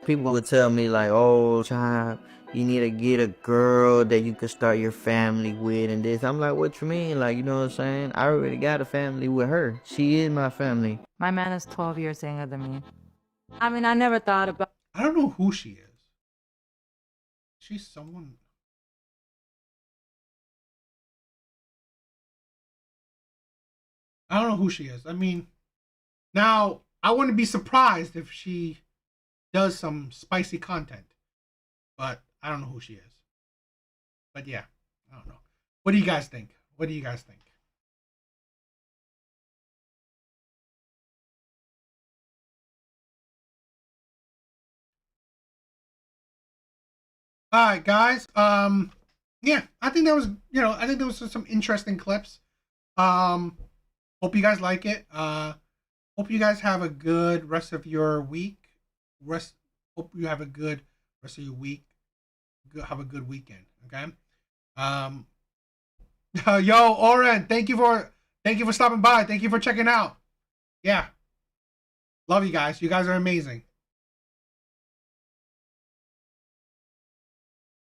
People would tell me like, oh, child, you need to get a girl that you can start your family with and this. I'm like, what you mean? Like, you know what I'm saying? I already got a family with her. She is my family. My man is 12 years younger than me. I mean, I never thought about... I don't know who she is. She's someone... I don't know who she is. I mean, now, I wouldn't be surprised if she does some spicy content. But I don't know who she is. But yeah, I don't know. What do you guys think? What do you guys think? All right, guys. Yeah, I think that was, I think there was some interesting clips. Hope you guys like it. Hope you guys have a good rest of your week. Hope you have a good rest of your week. Have a good weekend. Okay. Yo, Oren, thank you for stopping by. Thank you for checking out. Yeah. Love you guys. You guys are amazing.